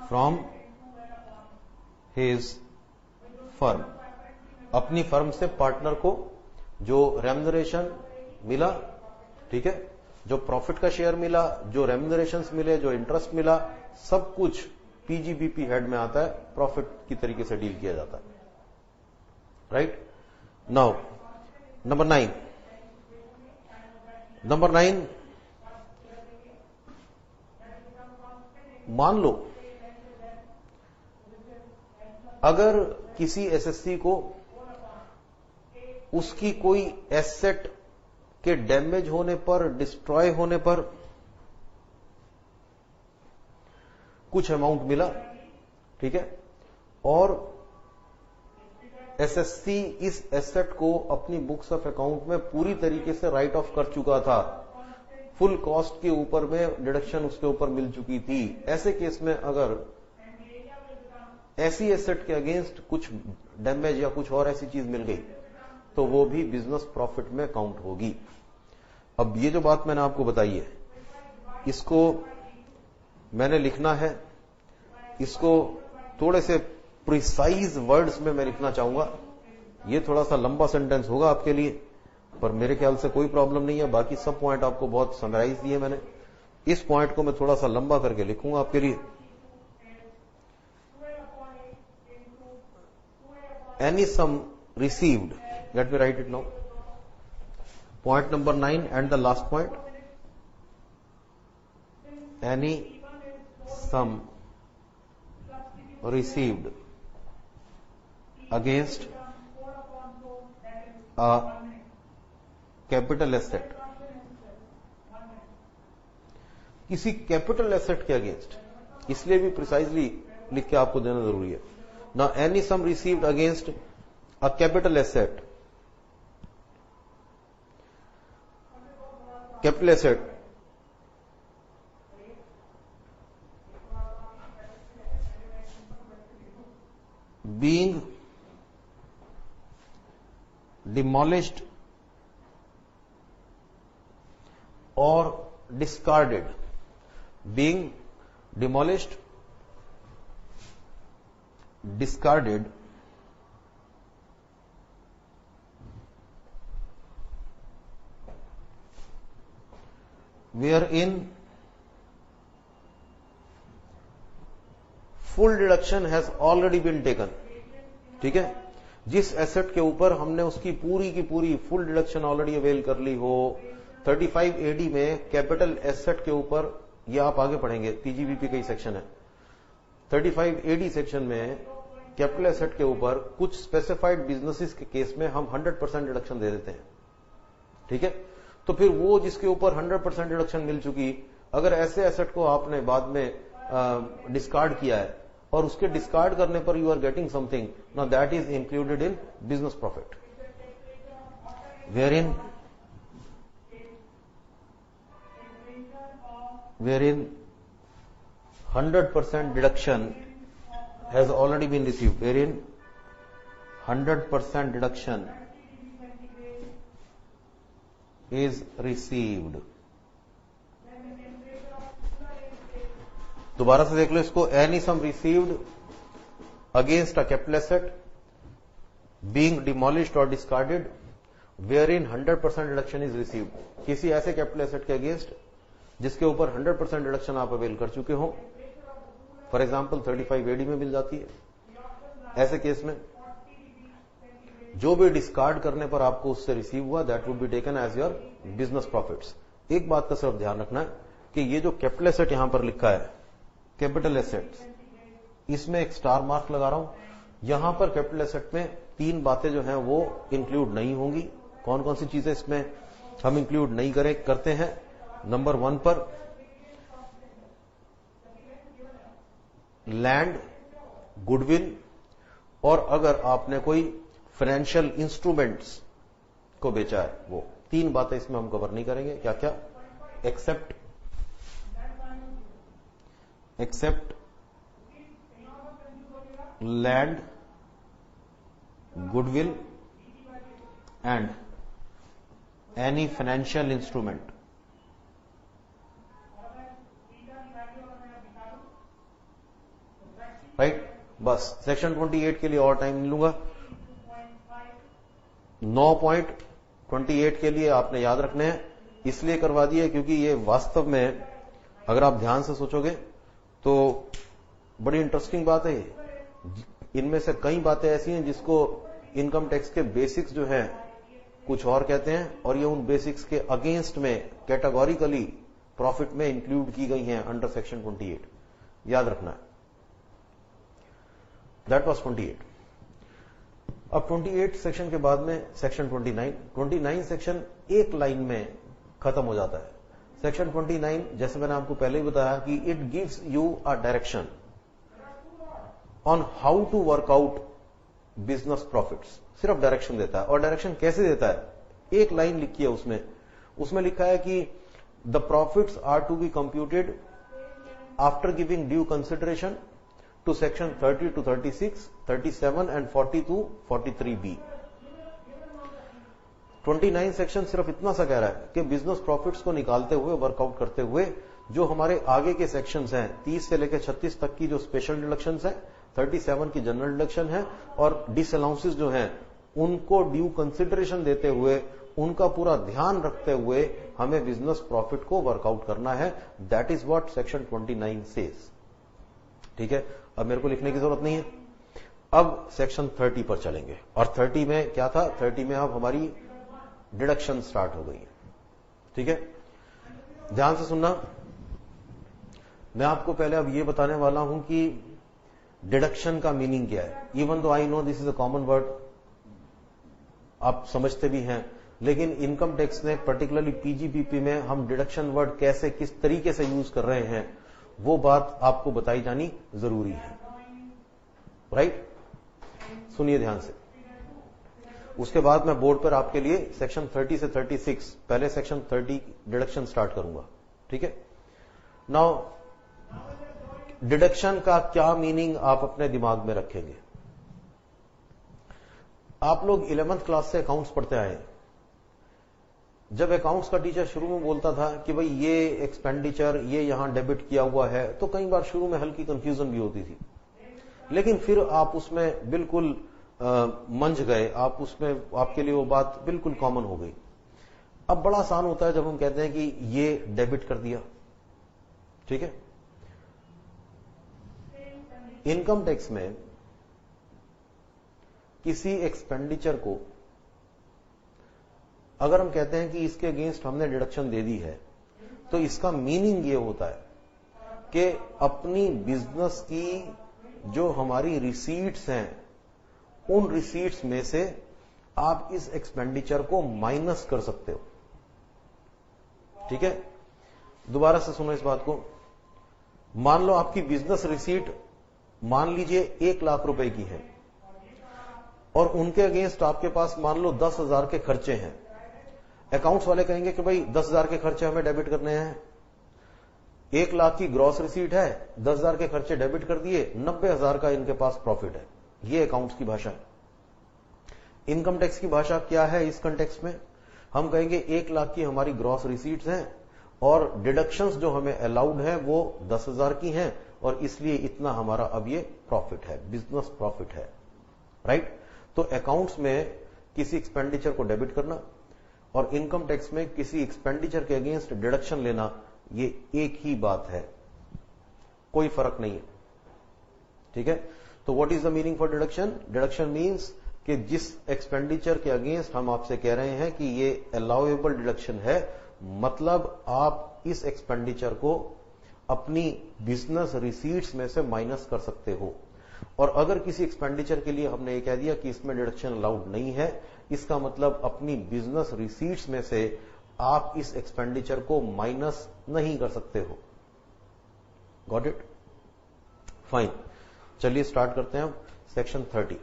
[SPEAKER 1] from his firm, अपनी फर्म से पार्टनर को जो रेम्यूनरेशन मिला, ठीक है, जो प्रॉफिट का शेयर मिला, जो रेम्यूनरेशंस मिले, जो इंटरेस्ट मिला, सब कुछ पीजीबीपी हेड में आता है, प्रॉफिट की तरीके से डील किया जाता है, राइट। नाउ नंबर 9, मान लो अगर किसी एसएससी को उसकी कोई एसेट के डैमेज होने पर, डिस्ट्रॉय होने पर कुछ अमाउंट मिला, ठीक है, और एसएससी इस एसेट को अपनी बुक्स ऑफ अकाउंट में पूरी तरीके से राइट ऑफ कर चुका था, फुल कॉस्ट के ऊपर में डिडक्शन उसके ऊपर मिल चुकी थी। ऐसे केस में अगर ऐसी एसेट के अगेंस्ट कुछ डैमेज या कुछ और ऐसी चीज मिल गई तो वो भी बिजनेस प्रॉफिट में काउंट होगी। अब ये जो बात मैंने आपको बताई है, इसको मैंने लिखना है, इसको थोड़े से प्रिसाइज वर्ड्स में मैं लिखना चाहूंगा। ये थोड़ा सा लंबा सेंटेंस होगा आपके लिए, पर मेरे ख्याल से कोई प्रॉब्लम नहीं है। बाकी सब पॉइंट आपको बहुत समराइज दिए मैंने। इस पॉइंट को मैं थोड़ा सा लंबा करके लिखूंगा आपके लिए। Any sum received, let me write it now. Point number 9 and the last point, any sum received against a capital asset, किसी कैपिटल एसेट के अगेंस्ट, इसलिए भी प्रिसाइजली लिख के आपको देना जरूरी है ना। Any sum received against a capital asset, capital asset being demolished or discarded, being demolished, discarded, wherein full deduction has already been taken. ठीक है, जिस एसेट के ऊपर हमने उसकी पूरी की पूरी फुल डिडक्शन ऑलरेडी अवेल कर ली हो। 35 AD में कैपिटल एसेट के ऊपर, ये आप आगे पढ़ेंगे, TGBP का ही सेक्शन है। 35 AD सेक्शन में कैपिटल एसेट के ऊपर कुछ स्पेसिफाइड बिजनेसेस के केस में हम 100% डिडक्शन दे देते हैं। ठीक है, तो फिर वो जिसके ऊपर 100% डिडक्शन मिल चुकी, अगर ऐसे एसेट को आपने बाद में डिस्कार्ड किया है और उसके डिस्कार्ड करने पर you are getting something, now that is included in business profit, wherein 100% deduction has already been received, wherein 100% deduction is received। दोबारा से देख लो इसको। Any sum received against a capital asset being demolished और discarded wherein 100% deduction is received. किसी ऐसे capital asset के against जिसके ऊपर 100% डिडक्शन आप अवेल कर चुके हो, फॉर एग्जांपल 35 AD में मिल जाती है। ऐसे केस में जो भी डिस्कार्ड करने पर आपको उससे रिसीव हुआ, that would be taken as your business profits. एक बात का सिर्फ ध्यान रखना है कि ये जो कैपिटल एसेट यहां पर लिखा है, कैपिटल एसेट्स, इसमें एक स्टार मार्क लगा रहा हूं। यहां पर कैपिटल एसेट में 3 बातें जो हैं वो इंक्लूड नहीं होंगी। कौन कौन सी चीजें इसमें हम इंक्लूड नहीं करते हैं? नंबर 1 पर लैंड, गुडविल, और अगर आपने कोई फाइनेंशियल इंस्ट्रूमेंट्स को बेचा है, वो 3 बातें इसमें हम कवर नहीं करेंगे। क्या क्या? Except land, goodwill and any financial instrument. Right, बस सेक्शन 28 के लिए और टाइम नहीं लूंगा। 9 पॉइंट 28 के लिए आपने याद रखने हैं, इसलिए करवा दिए क्योंकि ये वास्तव में अगर आप ध्यान से सोचोगे तो बड़ी इंटरेस्टिंग बात है। इनमें से कई बातें ऐसी हैं जिसको इनकम टैक्स के बेसिक्स जो हैं कुछ और कहते हैं, और ये उन बेसिक्स के अगेंस्ट में कैटेगोरिकली प्रॉफिट में इंक्लूड की गई हैं अंडर सेक्शन 28। याद रखना है। That was 28। अब 28 सेक्शन के बाद में सेक्शन 29 सेक्शन एक लाइन में खत्म हो जाता है। सेक्शन 29, जैसे मैंने आपको पहले ही बताया कि it gives you a direction on how to work out business profits, सिर्फ डायरेक्शन देता है। और डायरेक्शन कैसे देता है? एक लाइन लिखी है उसमें लिखा है कि the profits are to be computed after giving due consideration to section 30 to 36, 37 and 42, 43B। 29 सेक्शन सिर्फ इतना सा कह रहा है कि बिजनेस प्रॉफिट्स को निकालते हुए, वर्कआउट करते हुए, जो हमारे आगे के सेक्शंस हैं 30 से लेकर 36 तक की जो स्पेशल डिडक्शंस है, 37 की जनरल डिडक्शन है, और डिसअलाउंसेस जो हैं उनको ड्यू कंसिडरेशन देते हुए, उनका पूरा ध्यान रखते हुए हमें बिजनेस प्रॉफिट को वर्कआउट करना है। That is what section 29 says. ठीक है, अब मेरे को लिखने की जरूरत नहीं है। अब सेक्शन 30 पर चलेंगे, और 30 में क्या था? 30 में अब हमारी डिडक्शन स्टार्ट हो गई है। ठीक है, ध्यान से सुनना। मैं आपको पहले अब ये बताने वाला हूं कि डिडक्शन का मीनिंग क्या है। Even though I know this is a common word, आप समझते भी हैं, लेकिन इनकम टैक्स ने पर्टिकुलरली पीजीबीपी में हम डिडक्शन वर्ड कैसे, किस तरीके से यूज कर रहे हैं, वो बात आपको बताई जानी जरूरी है। राइट, सुनिए ध्यान से। उसके बाद मैं बोर्ड पर आपके लिए सेक्शन 30 से 36, पहले सेक्शन 30 डिडक्शन स्टार्ट करूंगा। ठीक है, नाउ डिडक्शन का क्या मीनिंग आप अपने दिमाग में रखेंगे। आप लोग 11th क्लास से अकाउंट्स पढ़ते आए हैं। जब अकाउंट्स का टीचर शुरू में बोलता था कि भाई ये एक्सपेंडिचर, ये यहां डेबिट किया हुआ है, तो कई बार शुरू में हल्की कंफ्यूजन भी होती थी, लेकिन फिर आप उसमें बिल्कुल मंझ गए, आप उसमें, आपके लिए वो बात बिल्कुल कॉमन हो गई। अब बड़ा आसान होता है जब हम कहते हैं कि ये डेबिट कर दिया। ठीक है, इनकम टैक्स में किसी एक्सपेंडिचर को अगर हम कहते हैं कि इसके अगेंस्ट हमने डिडक्शन दे दी है, तो इसका मीनिंग ये होता है कि अपनी बिजनेस की जो हमारी रिसीट्स हैं, उन रिसीट्स में से आप इस एक्सपेंडिचर को माइनस कर सकते हो। ठीक है, दोबारा से सुनो इस बात को। मान लो आपकी बिजनेस रिसीट मान लीजिए 1 लाख रुपए की है, और उनके अगेंस्ट आपके पास मान लो 10,000 के खर्चे हैं। अकाउंट्स वाले कहेंगे कि भाई 10,000 के खर्चे हमें डेबिट करने हैं। 1 लाख की ग्रॉस रिसीट है, 10,000 के खर्चे डेबिट कर दिए, 90,000 का इनके पास प्रॉफिट है। ये अकाउंट्स की भाषा है। इनकम टैक्स की भाषा क्या है इस कंटेक्स्ट में? हम कहेंगे 1 लाख की हमारी ग्रॉस रिसीट्स हैं, और डिडक्शंस जो हमें अलाउड है वो 10,000 की हैं, और इसलिए इतना हमारा अब ये प्रॉफिट है, बिजनेस प्रॉफिट है। राइट, तो अकाउंट्स में किसी एक्सपेंडिचर को डेबिट करना और इनकम टैक्स में किसी एक्सपेंडिचर के अगेंस्ट डिडक्शन लेना, ये एक ही बात है, कोई फर्क नहीं है। ठीक है, तो what is the meaning for deduction? Deduction means कि जिस एक्सपेंडिचर के अगेंस्ट हम आपसे कह रहे हैं कि ये अलाउएबल डिडक्शन है, मतलब आप इस एक्सपेंडिचर को अपनी बिजनेस रिसीट्स में से माइनस कर सकते हो। और अगर किसी एक्सपेंडिचर के लिए हमने ये कह दिया कि इसमें डिडक्शन अलाउड नहीं है, इसका मतलब अपनी बिजनेस रिसीट्स में से आप इस एक्सपेंडिचर को माइनस नहीं कर सकते हो। Got it? फाइन, चलिए स्टार्ट करते हैं अब सेक्शन 30।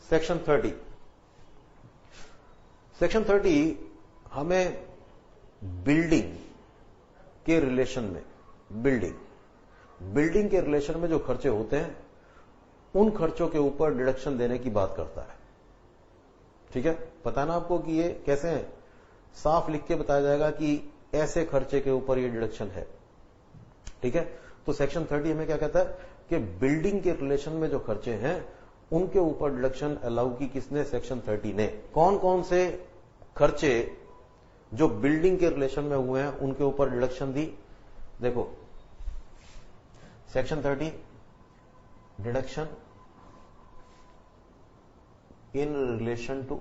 [SPEAKER 1] सेक्शन 30। सेक्शन 30 हमें बिल्डिंग के रिलेशन में, बिल्डिंग के रिलेशन में जो खर्चे होते हैं, उन खर्चों के ऊपर डिडक्शन देने की बात करता है। ठीक है, पता है ना आपको कि ये कैसे है? साफ लिख के बताया जाएगा कि ऐसे खर्चे के ऊपर ये डिडक्शन है। ठीक है, तो सेक्शन 30 हमें क्या कहता है कि बिल्डिंग के रिलेशन में जो खर्चे हैं, उनके ऊपर डिडक्शन अलाउ की किसने? सेक्शन 30 ने। कौन कौन से खर्चे जो बिल्डिंग के रिलेशन में हुए हैं उनके ऊपर डिडक्शन दी? देखो, section 30 deduction in relation to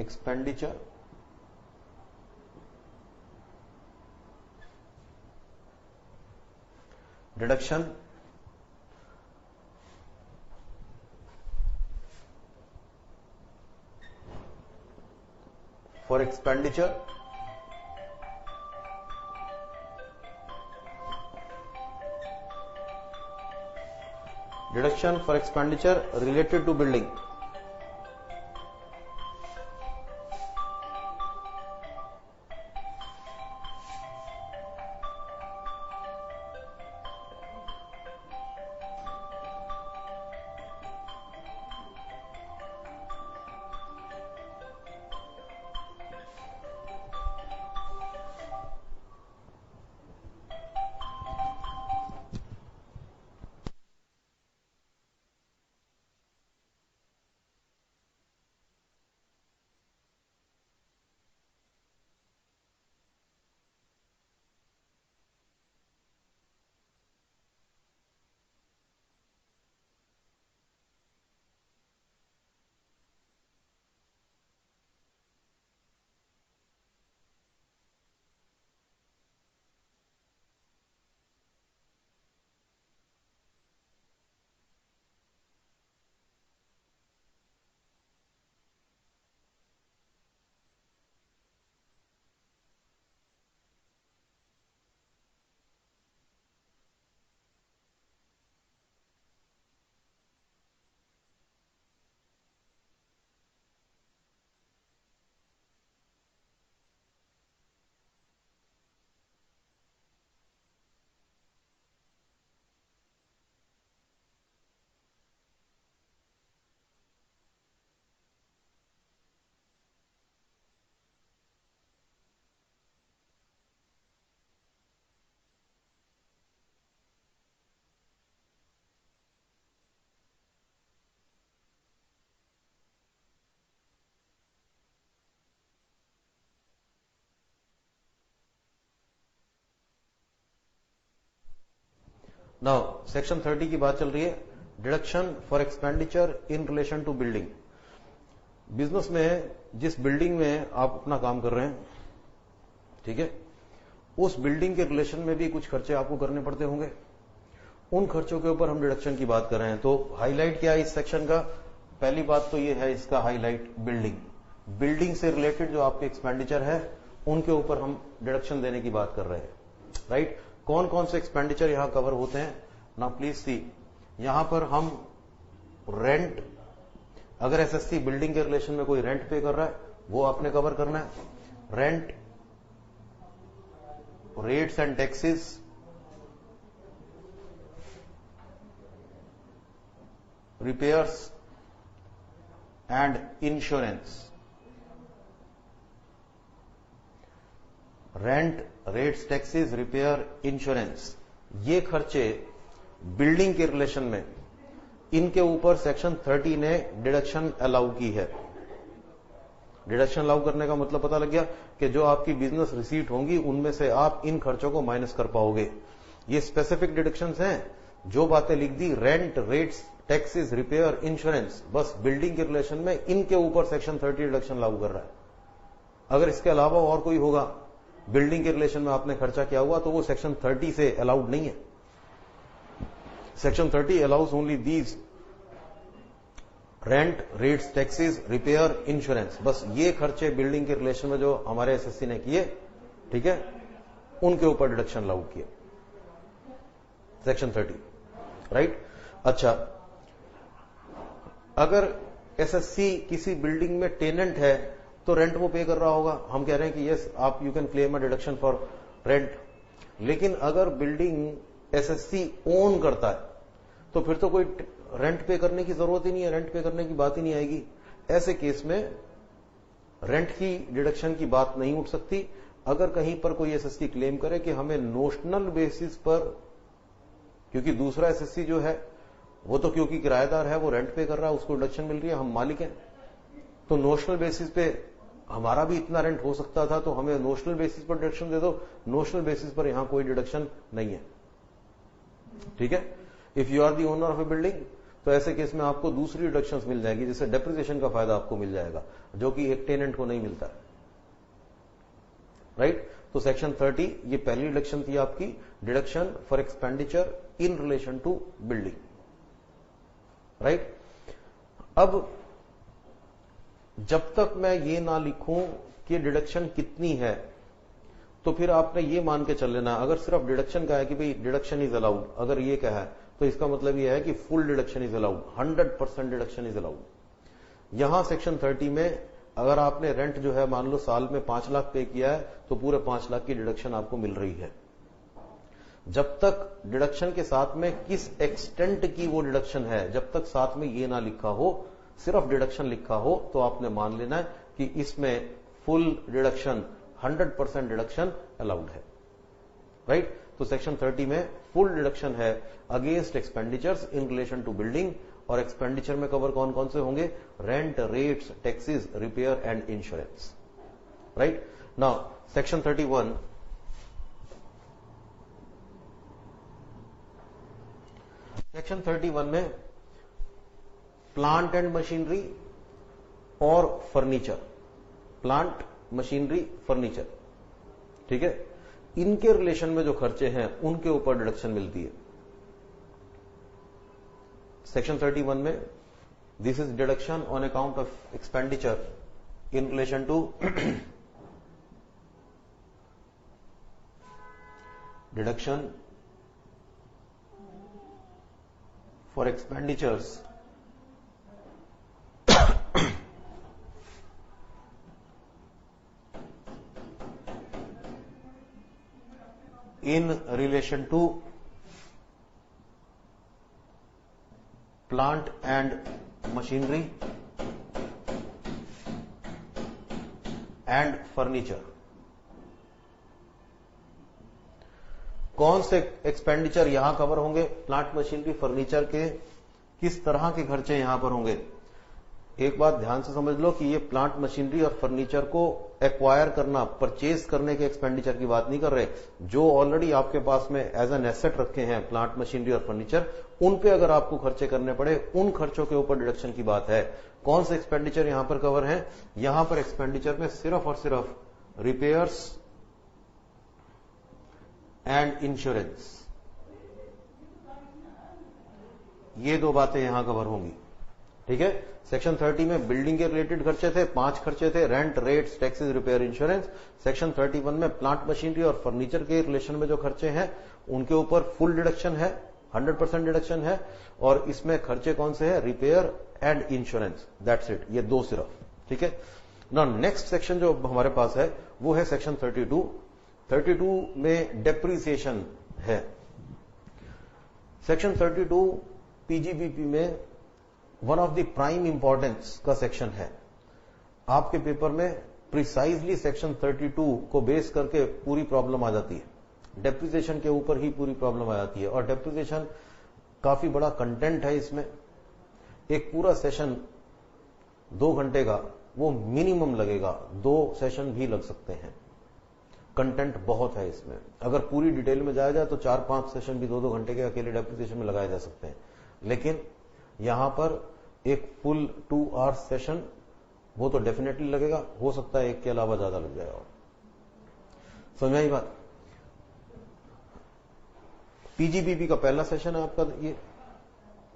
[SPEAKER 1] expenditure deduction for expenditure deduction for expenditure related to building. Now section 30 की बात चल रही है, deduction for expenditure in relation to building. Business में जिस बिल्डिंग में आप अपना काम कर रहे हैं, ठीक है, उस बिल्डिंग के रिलेशन में भी कुछ खर्चे आपको करने पड़ते होंगे। उन खर्चों के ऊपर हम डिडक्शन की बात कर रहे हैं। तो हाईलाइट क्या है इस सेक्शन का? पहली बात तो ये है इसका हाईलाइट बिल्डिंग। बिल्डिंग से रिलेटेड जो आपके एक्सपेंडिचर है उनके ऊपर हम डिडक्शन देने की बात कर रहे हैं, राइट। कौन कौन से एक्सपेंडिचर यहां कवर होते हैं ना, प्लीज सी। यहां पर हम रेंट, अगर एसएससी बिल्डिंग के रिलेशन में कोई रेंट पे कर रहा है वो आपने कवर करना है। Rent, rates and taxes, repairs and insurance. Rent, rates, taxes, repair, insurance, ये खर्चे बिल्डिंग के रिलेशन में, इनके ऊपर सेक्शन 30 ने डिडक्शन अलाउ की है। डिडक्शन अलाउ करने का मतलब पता लग गया कि जो आपकी बिजनेस रिसीट होंगी उनमें से आप इन खर्चों को माइनस कर पाओगे। ये स्पेसिफिक डिडक्शंस हैं। जो बातें लिख दी, rent, rates, taxes, repair, insurance, बस बिल्डिंग के रिलेशन में इनके ऊपर सेक्शन 30 डिडक्शन लागू कर रहा है। अगर इसके अलावा और कोई होगा, बिल्डिंग के रिलेशन में आपने खर्चा किया हुआ, तो वो सेक्शन 30 से अलाउड नहीं है। Section 30 allows only these rent, rates, taxes, repair, insurance. बस ये खर्चे बिल्डिंग के रिलेशन में जो हमारे एसएससी ने किए, ठीक है, उनके ऊपर डिडक्शन लागू किया सेक्शन 30, राइट। अच्छा, अगर एसएससी किसी बिल्डिंग में टेनेंट है तो रेंट वो पे कर रहा होगा। हम कह रहे हैं कि यस, आप you can claim a deduction for rent. लेकिन अगर बिल्डिंग एसएससी ओन करता है तो फिर तो कोई रेंट पे करने की जरूरत ही नहीं है, रेंट पे करने की बात ही नहीं आएगी। ऐसे केस में रेंट की डिडक्शन की बात नहीं उठ सकती। अगर कहीं पर कोई एसएससी क्लेम करे कि हमें नोशनल बेसिस पर, क्योंकि दूसरा एसएससी जो है वो तो क्योंकि किराएदार है, वो रेंट पे कर रहा है, उसको डिडक्शन मिल रही है, हम मालिक हैं, तो नोशनल बेसिस पे हमारा भी इतना रेंट हो सकता था, तो हमें नोशनल बेसिस पर डिडक्शन दे दो। नोशनल बेसिस पर यहां कोई डिडक्शन नहीं है, ठीक है। If you are the owner of a building, तो ऐसे केस में आपको दूसरी डिडक्शन मिल जाएगी, जिससे डेप्रिसिएशन का फायदा आपको मिल जाएगा, जो कि एक टेनेंट को नहीं मिलता है, राइट। तो सेक्शन 30 ये पहली डिडक्शन थी आपकी, deduction for expenditure in relation to building, right. अब जब तक मैं ये ना लिखूं कि डिडक्शन कितनी है, तो फिर आपने ये मान के चल लेना, अगर सिर्फ डिडक्शन का है कि भाई डिडक्शन इज अलाउड, अगर ये कहा है तो इसका मतलब ये है कि full deduction is allowed, 100% deduction is allowed. यहां सेक्शन 30 में अगर आपने रेंट जो है मान लो साल में 5 लाख पे किया है, तो पूरे 5 लाख की डिडक्शन आपको मिल रही है। जब तक डिडक्शन के साथ में किस एक्सटेंट की वो डिडक्शन है, जब तक साथ में ये ना लिखा हो, सिर्फ डिडक्शन लिखा हो, तो आपने मान लेना है कि इसमें फुल डिडक्शन 100% डिडक्शन अलाउड है, राइट। तो सेक्शन 30 में फुल डिडक्शन है against expenditures in relation to building, और एक्सपेंडिचर में कवर कौन कौन से होंगे, rent, rates, taxes, repair and insurance, right. Now section 31, section 31 में प्लांट एंड मशीनरी और फर्नीचर, प्लांट, मशीनरी, फर्नीचर, ठीक है, इनके रिलेशन में जो खर्चे हैं उनके ऊपर डिडक्शन मिलती है। सेक्शन 31 में this is deduction on account of expenditure in relation to deduction for expenditures in relation to plant and machinery and furniture। कौन से एक्सपेंडिचर यहां कवर होंगे, प्लांट, मशीनरी, फर्नीचर के किस तरह के खर्चे यहां पर होंगे। एक बात ध्यान से समझ लो कि ये प्लांट, मशीनरी और फर्नीचर को एक्वायर करना, परचेज करने के एक्सपेंडिचर की बात नहीं कर रहे। जो ऑलरेडी आपके पास में एज एन एसेट रखे हैं प्लांट, मशीनरी और फर्नीचर, उन पे अगर आपको खर्चे करने पड़े, उन खर्चों के ऊपर डिडक्शन की बात है। कौन से एक्सपेंडिचर यहां पर कवर है, यहां पर एक्सपेंडिचर में सिर्फ और सिर्फ रिपेयर्स एंड इंश्योरेंस, ये दो बातें यहां कवर होंगी, ठीक है। सेक्शन 30 में बिल्डिंग के रिलेटेड खर्चे थे, 5 खर्चे थे, rent, rates, taxes, repair, insurance. Section 31 में प्लांट, मशीनरी और फर्नीचर के रिलेशन में जो खर्चे हैं उनके ऊपर फुल डिडक्शन है, 100% डिडक्शन है। और इसमें खर्चे कौन से हैं, repair and insurance, that's it, ये दो सिर्फ, ठीक है ना। नेक्स्ट सेक्शन जो हमारे पास है वो है सेक्शन 32। 32 में डेप्रीसिएशन है। सेक्शन 32 पीजीबीपी में one of the prime importance का सेक्शन है। आपके पेपर में प्रिसाइजली सेक्शन 32 को बेस करके पूरी प्रॉब्लम आ जाती है, डेप्रिसिएशन के ऊपर ही पूरी प्रॉब्लम आ जाती है। और डेप्रिसिएशन काफी बड़ा कंटेंट है इसमें, एक पूरा सेशन 2 घंटे का वो मिनिमम लगेगा, 2 सेशन भी लग सकते हैं। कंटेंट बहुत है इसमें, अगर पूरी डिटेल में जाया जाए तो 4-5 सेशन भी 2-2 घंटे के अकेले डेप्रिसिएशन में लगाए जा सकते हैं। लेकिन यहां पर एक फुल 2 आवर्स सेशन वो तो डेफिनेटली लगेगा, हो सकता है एक के अलावा ज्यादा लग जाएगा। समझ आई बात। पीजीबीपी का पहला सेशन है आपका, ये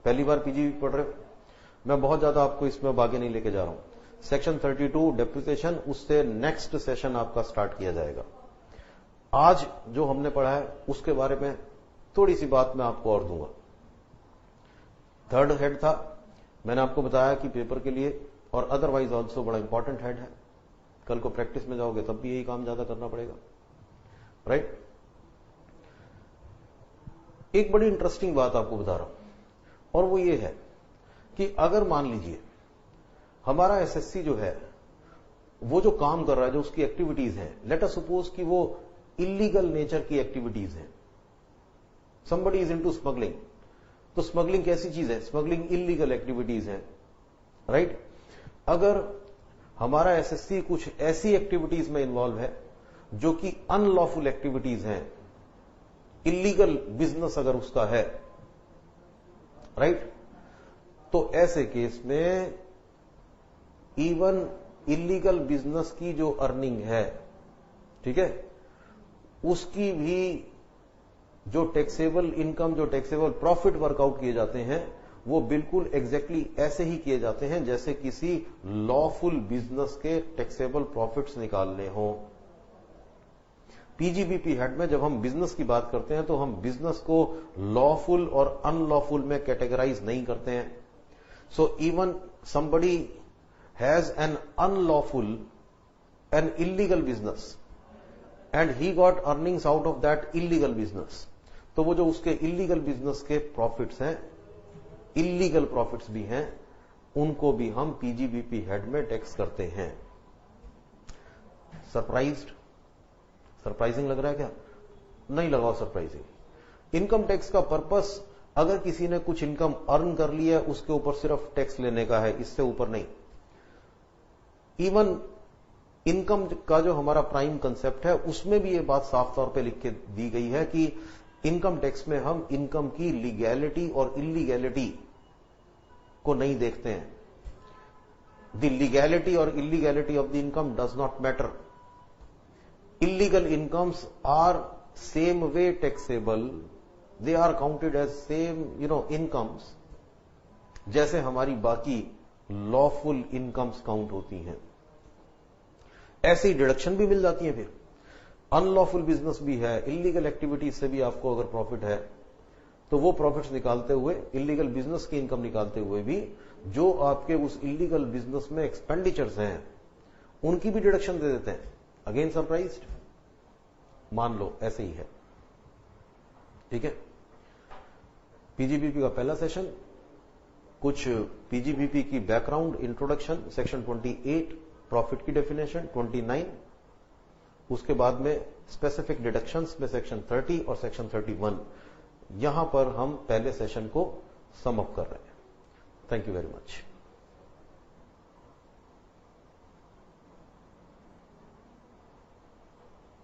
[SPEAKER 1] पहली बार पीजीबीपी पढ़ रहे हो, मैं बहुत ज्यादा आपको इसमें आगे नहीं लेके जा रहा हूं। सेक्शन 32 डेप्रिसिएशन, उससे नेक्स्ट सेशन आपका स्टार्ट किया जाएगा। आज जो हमने पढ़ा है उसके बारे में थोड़ी सी बात मैं आपको और दूंगा। 3rd हेड था, मैंने आपको बताया कि पेपर के लिए और अदरवाइज ऑल्सो बड़ा इंपॉर्टेंट हेड है। कल को प्रैक्टिस में जाओगे तब भी यही काम ज्यादा करना पड़ेगा, राइट। एक बड़ी इंटरेस्टिंग बात आपको बता रहा हूं, और वो ये है कि अगर मान लीजिए हमारा एसएससी जो है वो जो काम कर रहा है, जो उसकी एक्टिविटीज है, लेट अस सपोज कि वो इलीगल नेचर की एक्टिविटीज है, समबडी इज इनटू स्मगलिंग, तो स्मगलिंग कैसी चीज है, स्मगलिंग इलीगल एक्टिविटीज है, राइट। अगर हमारा एसएससी कुछ ऐसी एक्टिविटीज में इन्वॉल्व है जो कि अनलॉफुल एक्टिविटीज हैं, इलीगल बिजनेस अगर उसका है, राइट, तो ऐसे केस में इवन इलीगल बिजनेस की जो अर्निंग है, ठीक है, उसकी भी जो टैक्सेबल इनकम, जो टैक्सेबल प्रॉफिट वर्कआउट किए जाते हैं, वो बिल्कुल एग्जैक्टली ऐसे ही किए जाते हैं जैसे किसी लॉफुल बिजनेस के टैक्सेबल प्रॉफिट्स निकालने हों। पीजीबीपी हेड में जब हम बिजनेस की बात करते हैं तो हम बिजनेस को लॉफुल और अनलॉफुल में कैटेगराइज नहीं करते हैं। So even somebody has an unlawful, an illegal business and he got earnings out of that illegal business, तो वो जो उसके इलीगल बिजनेस के प्रॉफिट्स हैं, इलीगल प्रॉफिट्स भी हैं, उनको भी हम पीजीबीपी हेड में टैक्स करते हैं। सरप्राइजिंग लग रहा है क्या? नहीं लगाओ सरप्राइजिंग। इनकम टैक्स का पर्पस अगर किसी ने कुछ इनकम अर्न कर ली है उसके ऊपर सिर्फ टैक्स लेने का है, इससे ऊपर नहीं। इवन इनकम का जो हमारा प्राइम कंसेप्ट है उसमें भी ये बात साफ तौर पे लिख के दी गई है कि इनकम टैक्स में हम इनकम की लीगैलिटी और इलीगैलिटी को नहीं देखते हैं। द लीगैलिटी और illegality of the income does not matter. Illegal incomes are same way taxable, they are counted as same incomes जैसे हमारी बाकी लॉफुल इनकम्स काउंट होती हैं। ऐसी डिडक्शन भी मिल जाती है। फिर अनलॉफुल बिजनेस भी है, इलीगल एक्टिविटीज से भी आपको अगर प्रॉफिट है तो वो प्रॉफिट्स निकालते हुए, इलीगल बिजनेस की इनकम निकालते हुए भी जो आपके उस इलीगल बिजनेस में एक्सपेंडिचर्स हैं उनकी भी डिडक्शन दे देते हैं। Again surprised? मान लो ऐसे ही है, ठीक है। पीजीबीपी का पहला सेशन, कुछ पीजीबीपी की बैकग्राउंड इंट्रोडक्शन, सेक्शन 28 प्रॉफिट की डेफिनेशन, 29 उसके बाद में स्पेसिफिक डिडक्शंस में सेक्शन 30 और सेक्शन 31। यहां पर हम पहले सेशन को सम अप कर रहे हैं। Thank you very much.